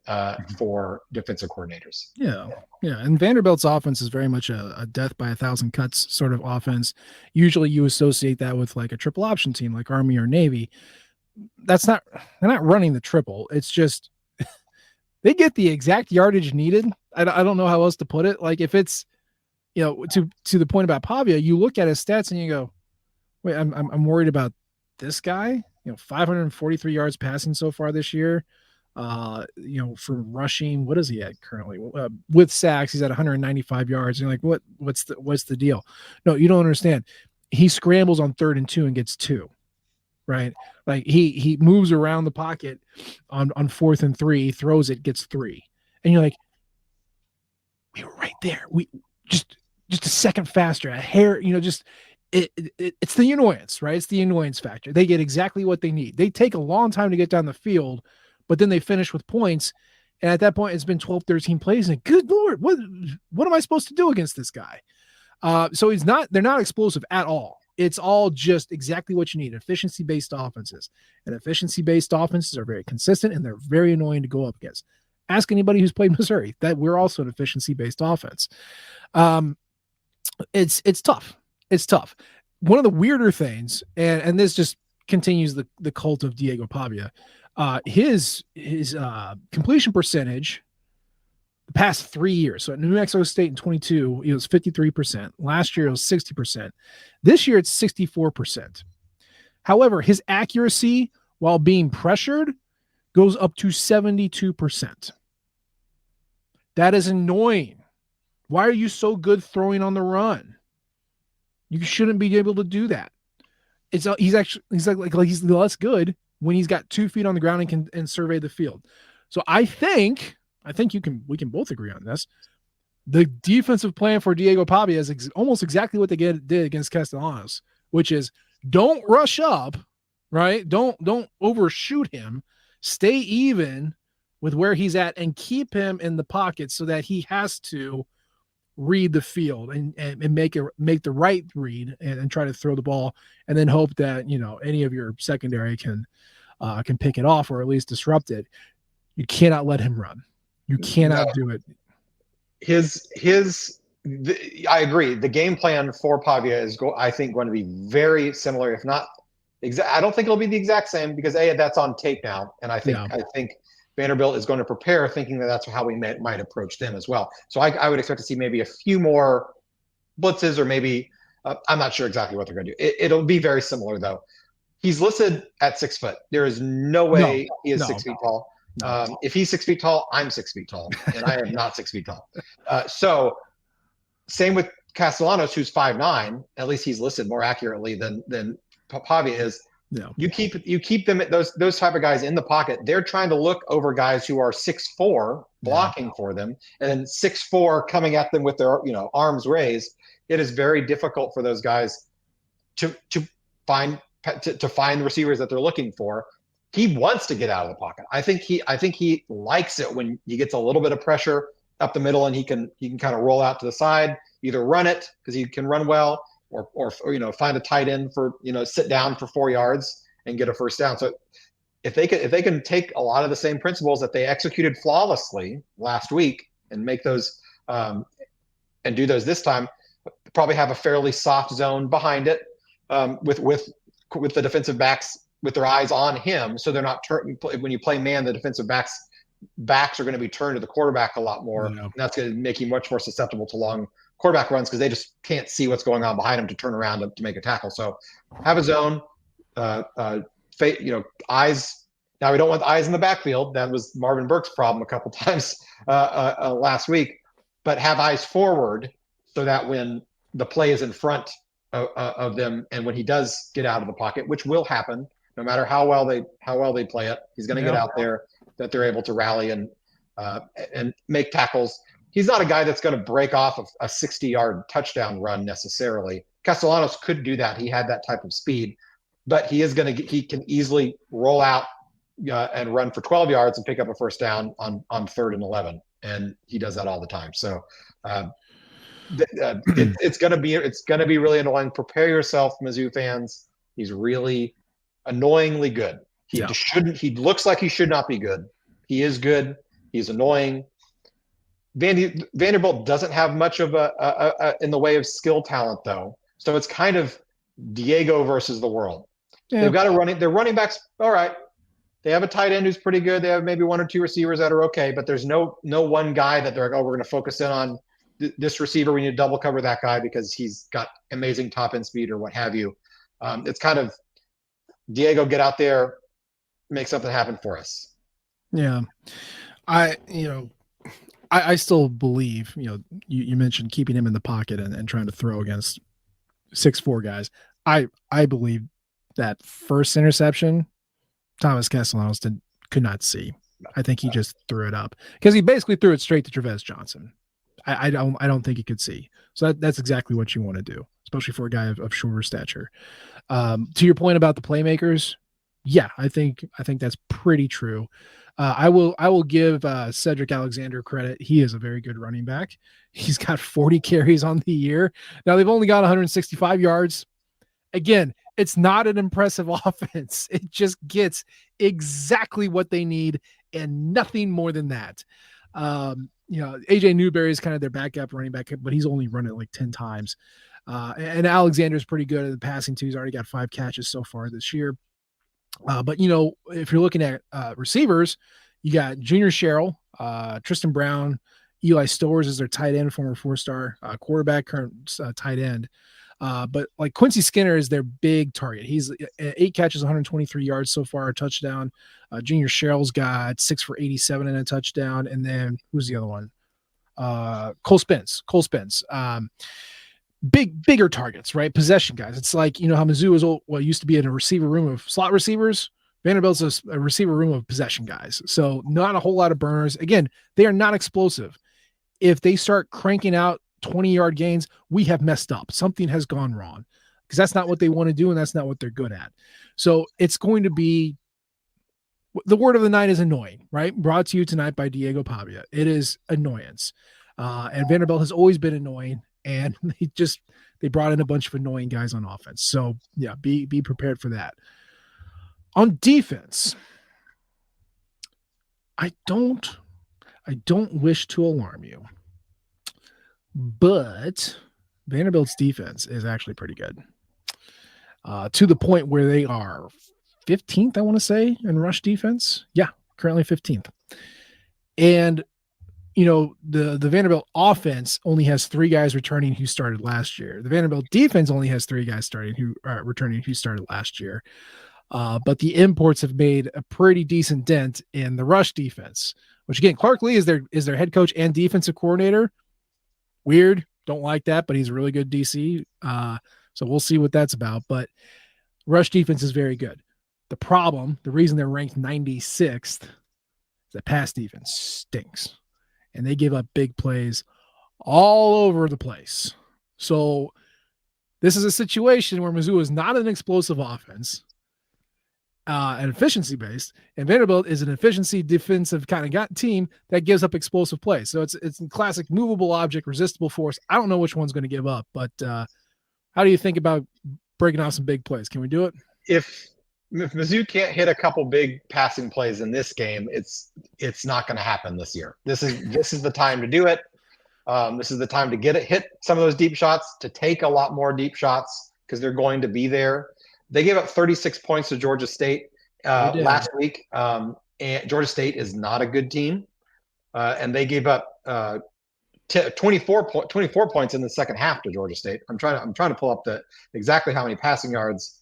for defensive coordinators. Yeah. Yeah. And Vanderbilt's offense is very much a death by a thousand cuts sort of offense. Usually you associate that with like a triple option team like Army or Navy. They're not running the triple. It's just they get the exact yardage needed. I don't know how else to put it. Like if it's, to the point about Pavia, you look at his stats and you go, wait, I'm worried about this guy. 543 yards passing so far this year. For rushing, what is he at currently? With sacks, he's at 195 yards. And you're like, what's the deal? No, you don't understand. He scrambles on 3rd and 2 and gets 2, right? Like he moves around the pocket on 4th and 3, throws it, gets 3. And you're like, we were right there. We just a second faster, a hair, it's the annoyance, right? It's the annoyance factor. They get exactly what they need. They take a long time to get down the field, but then they finish with points. And at that point, it's been 12, 13 plays. And good Lord, what am I supposed to do against this guy? So they're not explosive at all. It's all just exactly what you need. Efficiency-based offenses. And efficiency-based offenses are very consistent and they're very annoying to go up against. Ask anybody who's played Missouri that we're also an efficiency-based offense. It's tough. It's tough. One of the weirder things, and this just continues the cult of Diego Pavia, his completion percentage the past 3 years. So at New Mexico State in 22, it was 53%. Last year it was 60%. This year it's 64%. However, his accuracy while being pressured goes up to 72%. That is annoying. Why are you so good throwing on the run? You shouldn't be able to do that. He's less good when he's got 2 feet on the ground and can survey the field. So I think we can both agree on this. The defensive plan for Diego Pavia is almost exactly what they did against Castellanos, which is don't rush up, right? Don't overshoot him. Stay even with where he's at and keep him in the pocket so that he has to read the field and make the right read and try to throw the ball and then hope that any of your secondary can pick it off or at least disrupt it. You cannot let him run. You cannot do it. I agree. The game plan for Pavia is, I think, going to be very similar, if not exact. I don't think it'll be the exact same because that's on tape now, and I think Vanderbilt is going to prepare thinking that that's how we might approach them as well. So I would expect to see maybe a few more blitzes or maybe I'm not sure exactly what they're going to do. It'll be very similar though. He's listed at 6 foot. There is no way he is 6 feet tall. If he's 6 feet tall, I'm 6 feet tall, and I am not 6 feet tall. So same with Castellanos, who's 5'9". At least he's listed more accurately than Pavia is. Yeah. You keep them those type of guys in the pocket. They're trying to look over guys who are 6'4", blocking for them, and then 6'4" coming at them with their arms raised. It is very difficult for those guys to find the receivers that they're looking for. He wants to get out of the pocket. I think he likes it when he gets a little bit of pressure up the middle and he can kind of roll out to the side, either run it because he can run well, or find a tight end for sit down for 4 yards and get a first down. So if they can take a lot of the same principles that they executed flawlessly last week and make those and do those this time, probably have a fairly soft zone behind it with the defensive backs with their eyes on him, so they're not when you play man, the defensive backs backs are going to be turned to the quarterback a lot more, Yeah. and that's going to make you much more susceptible to long quarterback runs because they just can't see what's going on behind him to turn around to make a tackle. So have a zone, eyes. Now we don't want eyes in the backfield. That was Marvin Burke's problem a couple times last week. But have eyes forward so that when the play is in front of them, and when he does get out of the pocket, which will happen, no matter how well they play it, he's going to get out there. That they're able to rally and make tackles. He's not a guy that's going to break off a 60-yard touchdown run necessarily. Castellanos could do that. He had that type of speed, but he can easily roll out and run for 12 yards and pick up a first down on 3rd and 11, and he does that all the time. So it's going to be really annoying. Prepare yourself, Mizzou fans. He's really annoyingly good. He looks like he should not be good. He is good. He's annoying. Vanderbilt doesn't have much of a in the way of skill talent though. So it's kind of Diego versus the world. Yeah. They've got their running backs. All right. They have a tight end who's pretty good. They have maybe one or two receivers that are okay, but there's no one guy that they're like, oh, we're going to focus in on this receiver. We need to double cover that guy because he's got amazing top end speed or what have you. It's kind of Diego, get out there, make something happen for us. Yeah. I still believe, you mentioned keeping him in the pocket and trying to throw against 6'4" guys. I believe that first interception, Thomas Castellanos could not see. I think he just threw it up because he basically threw it straight to Travis Johnson. I don't think he could see. So that's exactly what you want to do, especially for a guy of shorter stature. To your point about the playmakers, yeah, I think that's pretty true. I will give Cedric Alexander credit. He is a very good running back. He's got 40 carries on the year. Now they've only got 165 yards. Again, it's not an impressive offense. It just gets exactly what they need and nothing more than that. AJ Newberry is kind of their backup running back, but he's only run it like 10 times. And Alexander's pretty good at the passing too. He's already got 5 catches so far this year. But if you're looking at receivers, you got Junior Sherrill, Tristan Brown, Eli Stowers is their tight end, former 4-star quarterback, current tight end. But like Quincy Skinner is their big target. He's 8 catches, 123 yards so far, a touchdown. Junior Sherrill's got 6 for 87 and a touchdown. And then who's the other one? Cole Spence. Bigger targets, right? Possession guys. It's like, how Mizzou is used to be in a receiver room of slot receivers. Vanderbilt's a receiver room of possession guys. So not a whole lot of burners. Again, they are not explosive. If they start cranking out 20-yard gains, we have messed up. Something has gone wrong because that's not what they want to do and that's not what they're good at. So it's going to be, the word of the night is annoying, right? Brought to you tonight by Diego Pavia. It is annoyance. And Vanderbilt has always been annoying, and they brought in a bunch of annoying guys on offense. So yeah, be prepared for that. On defense, I don't wish to alarm you, but Vanderbilt's defense is actually pretty good. To the point where they are 15th, I want to say, in rush defense. Yeah, currently 15th. And the Vanderbilt offense only has 3 guys returning who started last year. The Vanderbilt defense only has 3 guys returning who started last year. But the imports have made a pretty decent dent in the rush defense, which again, Clark Lee is their head coach and defensive coordinator. Weird. Don't like that, but he's a really good DC. So we'll see what that's about. But rush defense is very good. The reason they're ranked 96th is that pass defense stinks. And they give up big plays all over the place. So this is a situation where Mizzou is not an explosive offense, and efficiency-based, and Vanderbilt is an efficiency defensive kind of team that gives up explosive plays. So it's a classic movable object, resistible force. I don't know which one's going to give up, but how do you think about breaking off some big plays? Can we do it? If Mizzou can't hit a couple big passing plays in this game, it's not going to happen this year. This is the time to do it. This is the time to hit some of those deep shots, to take a lot more deep shots because they're going to be there. They gave up 36 points to Georgia State last week. and Georgia State is not a good team, and they gave up 24 points in the second half to Georgia State. I'm trying to pull up the exactly how many passing yards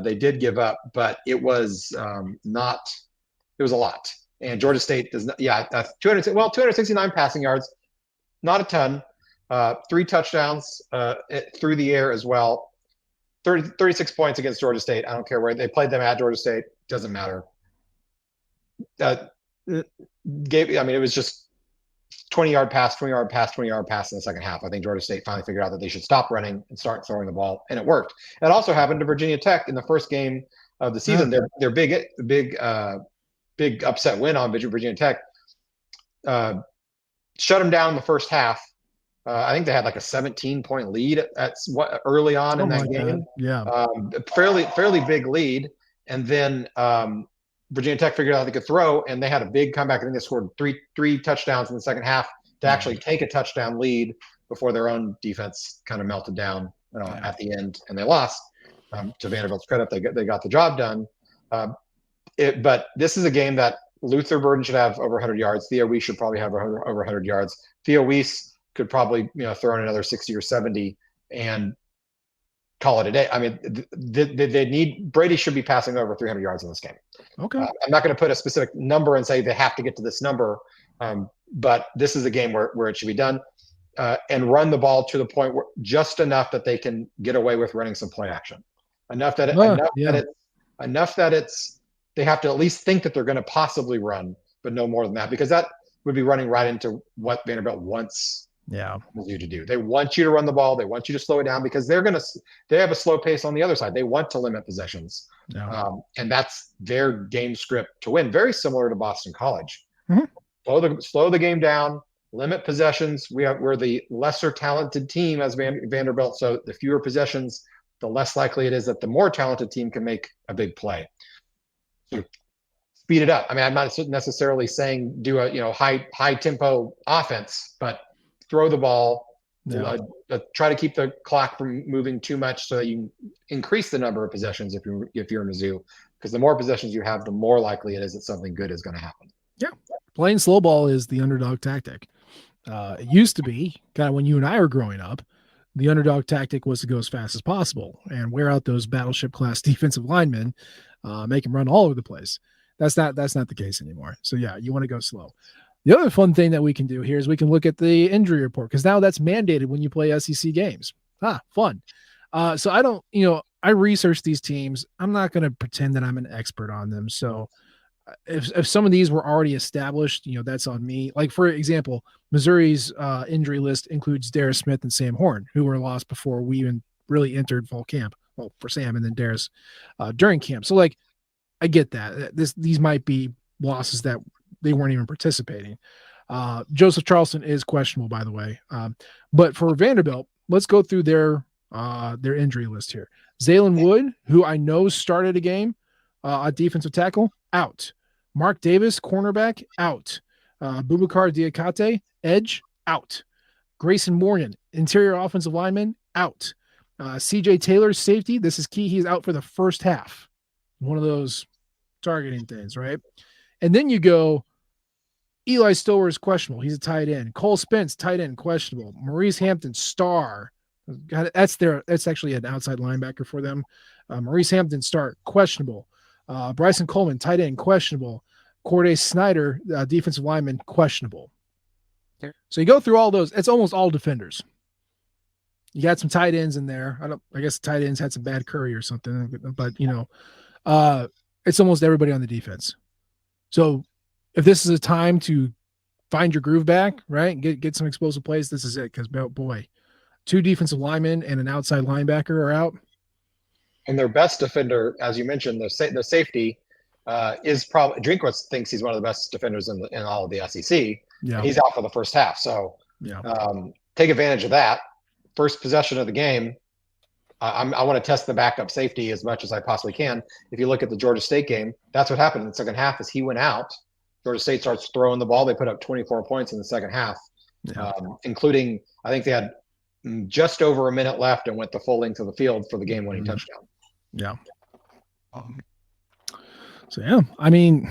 they did give up, but it was not. It was a lot, and Georgia State does not. Yeah, 269 passing yards, not a ton. 3 touchdowns through the air as well. 36 points against Georgia State. I don't care where they played them at Georgia State. Doesn't matter. It was just 20-yard pass, 20-yard pass, 20-yard pass in the second half. I think Georgia State finally figured out that they should stop running and start throwing the ball, and it worked. It also happened to Virginia Tech in the first game of the season. Their big upset win on Virginia Tech shut them down in the first half. I think they had like a 17-point lead early on in that game. Fairly big lead, and then Virginia Tech figured out they could throw, and they had a big comeback. I think they scored three touchdowns in the second half to actually take a touchdown lead before their own defense kind of melted down at the end, and they lost. To Vanderbilt's credit, they got the job done. But this is a game that Luther Burden should have over 100 yards. Theo Weiss should probably have over 100 yards. Theo Weiss could probably throw in another 60 or 70 and call it a day. I mean, Brady should be passing over 300 yards in this game. Okay. I'm not going to put a specific number and say they have to get to this number, but this is a game where it should be done, and run the ball to the point where just enough that they can get away with running some play action, enough that they have to at least think that they're going to possibly run, but no more than that, because that would be running right into what Vanderbilt wants you to do. They want you to run the ball. They want you to slow it down because they have a slow pace on the other side. They want to limit possessions. And that's their game script to win. Very similar to Boston College. Mm-hmm. Slow the game down, limit possessions. We're the lesser talented team as Vanderbilt. So the fewer possessions, the less likely it is that the more talented team can make a big play. So speed it up. I mean, I'm not necessarily saying do a high tempo offense, but throw the ball, try to keep the clock from moving too much so that you increase the number of possessions if you're Mizzou, because the more possessions you have, the more likely it is that something good is going to happen. Yeah. Playing slow ball is the underdog tactic. It used to be kind of when you and I were growing up, the underdog tactic was to go as fast as possible and wear out those battleship class defensive linemen, make them run all over the place. That's not the case anymore. So yeah, you want to go slow. The other fun thing that we can do here is we can look at the injury report, because now that's mandated when you play SEC games. Fun. So I researched these teams. I'm not going to pretend that I'm an expert on them. So if some of these were already established, that's on me. Like, for example, Missouri's injury list includes Darius Smith and Sam Horn, who were lost before we even really entered fall camp. Well, for Sam, and then Darius during camp. So, like, I get that. These might be losses that they weren't even participating. Joseph Charleston is questionable, by the way. But for Vanderbilt, let's go through their injury list here. Zaylen Wood, who I know started a game at defensive tackle, out. Mark Davis, cornerback, out. Boubacar Diakate, edge, out. Grayson Morgan, interior offensive lineman, out. CJ Taylor, safety, this is key. He's out for the first half. One of those targeting things, right? And then you go, Eli Stower is questionable. He's a tight end. Cole Spence, tight end, questionable. Maurice Hampton, star. That's actually an outside linebacker for them. Maurice Hampton, star, questionable. Bryson Coleman, tight end, questionable. Corday Snyder, defensive lineman, questionable. Okay. So you go through all those. It's almost all defenders. You got some tight ends in there. I guess tight ends had some bad curry or something, but it's almost everybody on the defense. So if this is a time to find your groove back, right, get some explosive plays, this is it. Because, boy, 2 defensive linemen and an outside linebacker are out. And their best defender, as you mentioned, the safety is probably Drinkwitz thinks he's one of the best defenders in all of the SEC. Yeah. And he's out for the first half. So take advantage of that. First possession of the game, I want to test the backup safety as much as I possibly can. If you look at the Georgia State game, that's what happened in the second half. Is he went out, Georgia State starts throwing the ball. They put up 24 points in the second half, including, I think they had just over a minute left and went the full length of the field for the game-winning touchdown. Yeah. So, yeah, I mean,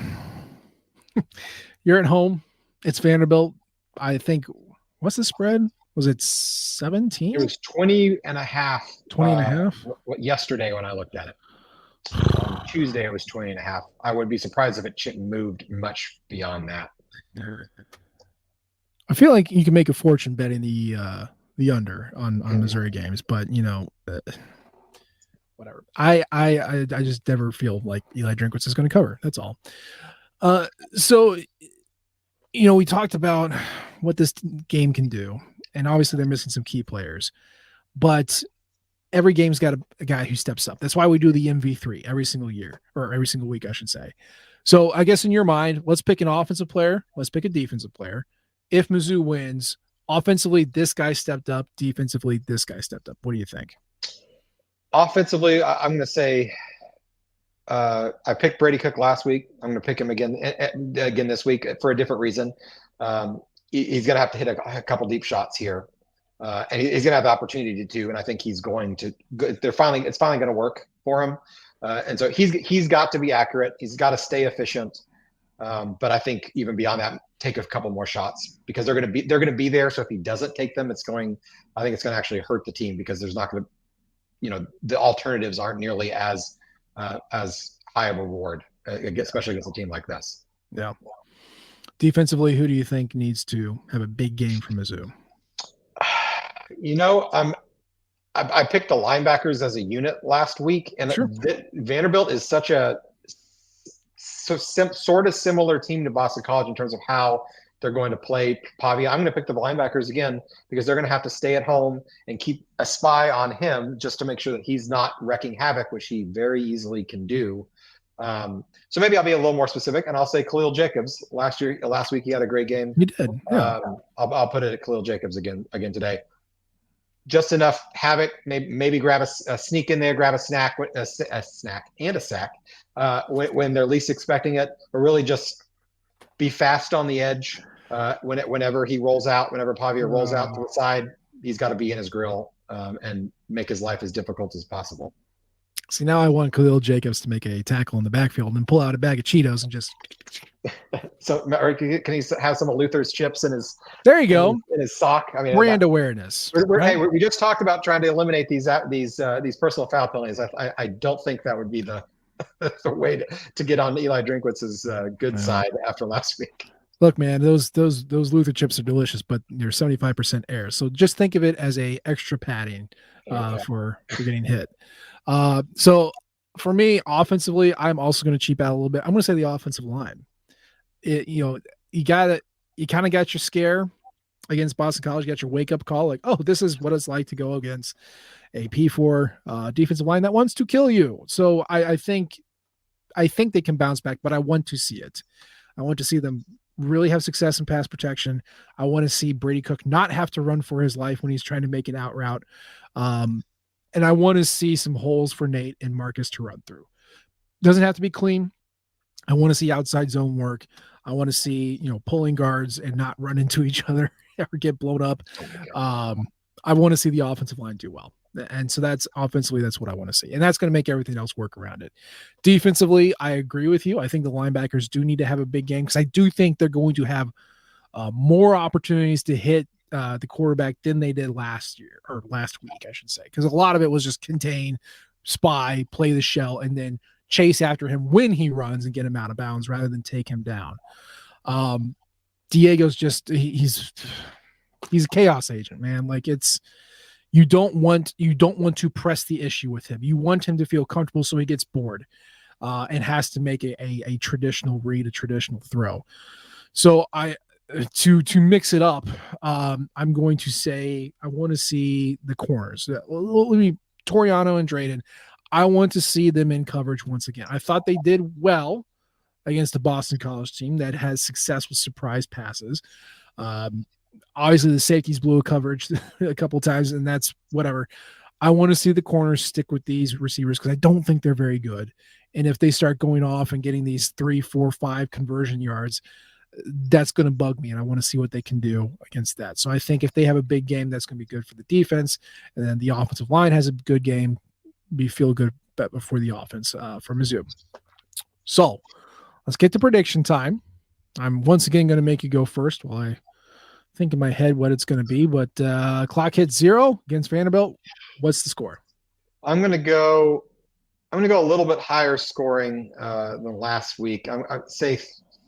You're at home. It's Vanderbilt. I think, what's the spread? Was it 17? It was 20 and a half 20 and a half? yesterday when I looked at it. On Tuesday, it was 20 and a half. I would be surprised if it moved much beyond that. I feel like you can make a fortune betting the under on Missouri games, but whatever. I just never feel like Eli Drinkwitz is going to cover. That's all. So we talked about what this game can do, and obviously they're missing some key players, but every game's got a guy who steps up. That's why we do the MV3 every single year, or every single week, I should say. So I guess in your mind, let's pick an offensive player. Let's pick a defensive player. If Mizzou wins, offensively, this guy stepped up. Defensively, this guy stepped up. What do you think? Offensively, I'm going to say I picked Brady Cook last week. I'm going to pick him again this week for a different reason. He's going to have to hit a couple deep shots here. And he's going to have the opportunity to, and I think he's going to. It's finally going to work for him, and so he's got to be accurate. He's got to stay efficient, but I think even beyond that, take a couple more shots because they're going to be there. So if he doesn't take them, I think it's going to actually hurt the team because there's not going to, the alternatives aren't nearly as high of a reward, especially against a team like this. Yeah. Defensively, who do you think needs to have a big game for Mizzou? I picked the linebackers as a unit last week, and sure. Vanderbilt is such a sort of similar team to Boston College in terms of how they're going to play Pavia. I'm going to pick the linebackers again because they're going to have to stay at home and keep a spy on him just to make sure that he's not wrecking havoc, which he very easily can do. So maybe I'll be a little more specific, and I'll say Khalil Jacobs. Last week he had a great game. He did. Yeah. I'll put it at Khalil Jacobs again today. Just enough havoc, maybe grab a sneak in there, grab a snack and a sack when they're least expecting it, or really just be fast on the edge whenever he rolls out, whenever Pavia rolls out to the side, he's got to be in his grill and make his life as difficult as possible. See, now I want Khalil Jacobs to make a tackle in the backfield and pull out a bag of Cheetos and just. So, or can he have some of Luther's chips in his? There you go. In his sock. I mean, brand awareness. Hey, we just talked about trying to eliminate these personal foul penalties. I don't think that would be the way to get on Eli Drinkwitz's good side after last week. Look, man, those Luther chips are delicious, but they're 75% air. So just think of it as a extra padding for getting hit. So for me, offensively, I'm also going to cheap out a little bit. I'm going to say the offensive line. You kind of got your scare against Boston College. You got your wake up call, like, oh, this is what it's like to go against a P4 defensive line that wants to kill you. So I think they can bounce back, but I want to see it. I want to see them really have success in pass protection. I want to see Brady Cook not have to run for his life when he's trying to make an out route. And I want to see some holes for Nate and Marcus to run through. Doesn't have to be clean. I want to see outside zone work. I want to see, pulling guards and not run into each other or get blown up. I want to see the offensive line do well. And so that's offensively, that's what I want to see. And that's going to make everything else work around it. Defensively, I agree with you. I think the linebackers do need to have a big game because I do think they're going to have more opportunities to hit the quarterback than they did last week, I should say. Because a lot of it was just contain, spy, play the shell, and then chase after him when he runs and get him out of bounds rather than take him down. Diego's just he's a chaos agent, man. Like you don't want to press the issue with him. You want him to feel comfortable so he gets bored and has to make a traditional read, a traditional throw. So to mix it up, I'm going to say I want to see the corners. Let me Toriano and Drayden. I want to see them in coverage once again. I thought they did well against the Boston College team that has success with surprise passes. Obviously, the safeties blew a coverage a couple of times, and that's whatever. I want to see the corners stick with these receivers because I don't think they're very good. And if they start going off and getting these 3, 4, 5 conversion yards, that's going to bug me, and I want to see what they can do against that. So I think if they have a big game, that's going to be good for the defense, and then the offensive line has a good game, be feel good before the offense for Mizzou. So let's get to prediction time. I'm once again going to make you go first while I think in my head what it's going to be. But clock hits 0 against Vanderbilt. What's the score? I'm going to go. I'm going to go a little bit higher scoring than last week. I'd say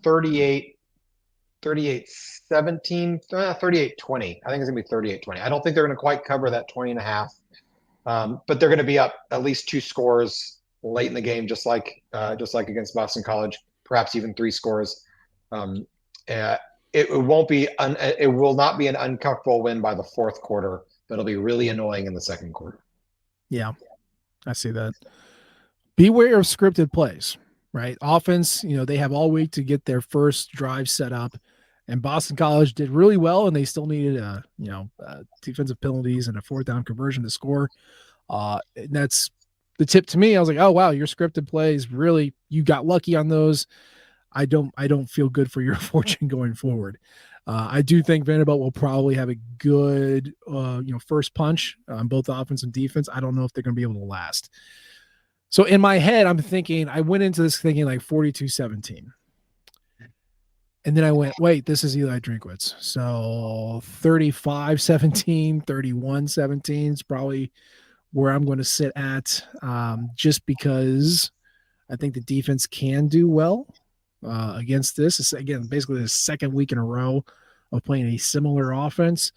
38, 38-17, 38-20. I think it's going to be 38-20. I don't think they're going to quite cover that 20 and a half, but they're going to be up at least 2 scores late in the game, just like against Boston College, perhaps even 3 scores. It will not be an uncomfortable win by the fourth quarter, but it'll be really annoying in the second quarter. Yeah, I see that. Beware of scripted plays, right? Offense, they have all week to get their first drive set up, and Boston College did really well, and they still needed defensive penalties and a 4th down conversion to score. And that's the tip to me. I was like, oh wow, your scripted plays, really, you got lucky on those. I don't feel good for your fortune going forward. I do think Vanderbilt will probably have a good first punch on both offense and defense. I don't know if they're going to be able to last. So in my head, I'm thinking, I went into this thinking like 42-17. And then I went, wait, this is Eli Drinkwitz. So 35-17, 31-17 is probably where I'm going to sit at, just because I think the defense can do well against this. It's, again, basically the second week in a row of playing a similar offense.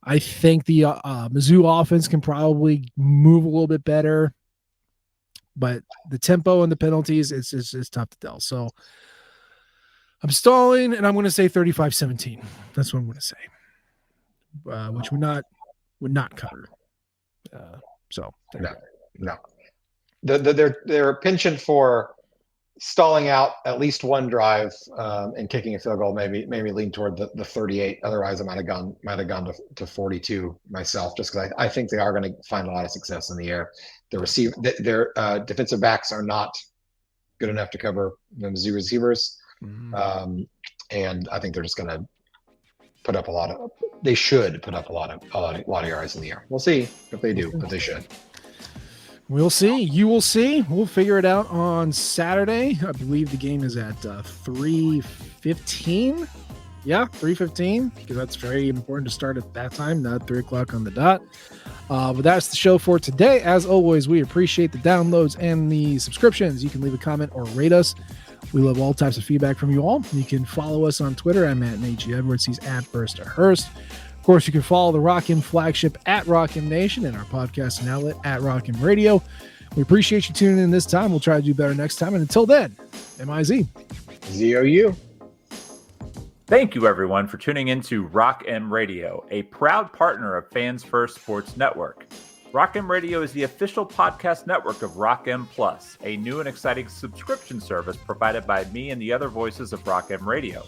I think the Mizzou offense can probably move a little bit better, but the tempo and the penalties, it's tough to tell. So I'm stalling, and I'm going to say 35-17. That's what I'm going to say, which would not cover. No. They're penchant for stalling out at least one drive and kicking a field goal. Maybe lean toward the 38. Otherwise, I might have gone to 42 myself, just because I think they are going to find a lot of success in the air. Their defensive backs are not good enough to cover the Mizzou receivers, and I think they're just going to put up a lot of. They should put up a lot of yards in the air. We'll see if they do, but they should. We'll see. You will see. We'll figure it out on Saturday. I believe the game is at 3:15. Yeah, 3:15, because that's very important to start at that time, not 3 o'clock on the dot. But that's the show for today. As always, we appreciate the downloads and the subscriptions. You can leave a comment or rate us. We love all types of feedback from you all. You can follow us on Twitter. I'm at Nate G. Edwards. He's at Burst2Hurst. Of course, you can follow the Rockin' flagship at Rockin' Nation and our podcast and outlet at Rockin' Radio. We appreciate you tuning in this time. We'll try to do better next time. And until then, MIZ. ZOU. Thank you, everyone, for tuning in to Rock M Radio, a proud partner of Fans First Sports Network. Rock M Radio is the official podcast network of Rock M Plus, a new and exciting subscription service provided by me and the other voices of Rock M Radio.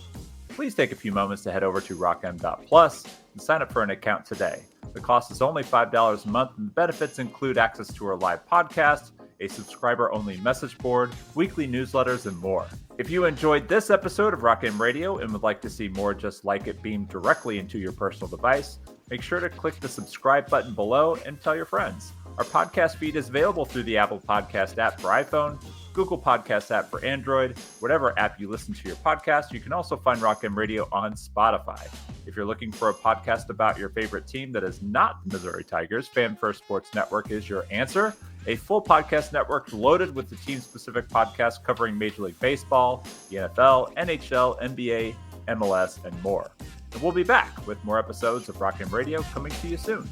Please take a few moments to head over to rockm.plus and sign up for an account today. The cost is only $5 a month, and the benefits include access to our live podcast, a subscriber-only message board, weekly newsletters, and more. If you enjoyed this episode of Rock M Radio and would like to see more just like it beamed directly into your personal device, make sure to click the subscribe button below and tell your friends. Our podcast feed is available through the Apple Podcast app for iPhone, Google Podcast app for Android, whatever app you listen to your podcast. You can also find Rock M Radio on Spotify. If you're looking for a podcast about your favorite team that is not the Missouri Tigers, Fan First Sports Network is your answer. A full podcast network loaded with the team-specific podcasts covering Major League Baseball, the NFL, NHL, NBA, MLS, and more. And we'll be back with more episodes of Rock M Radio coming to you soon.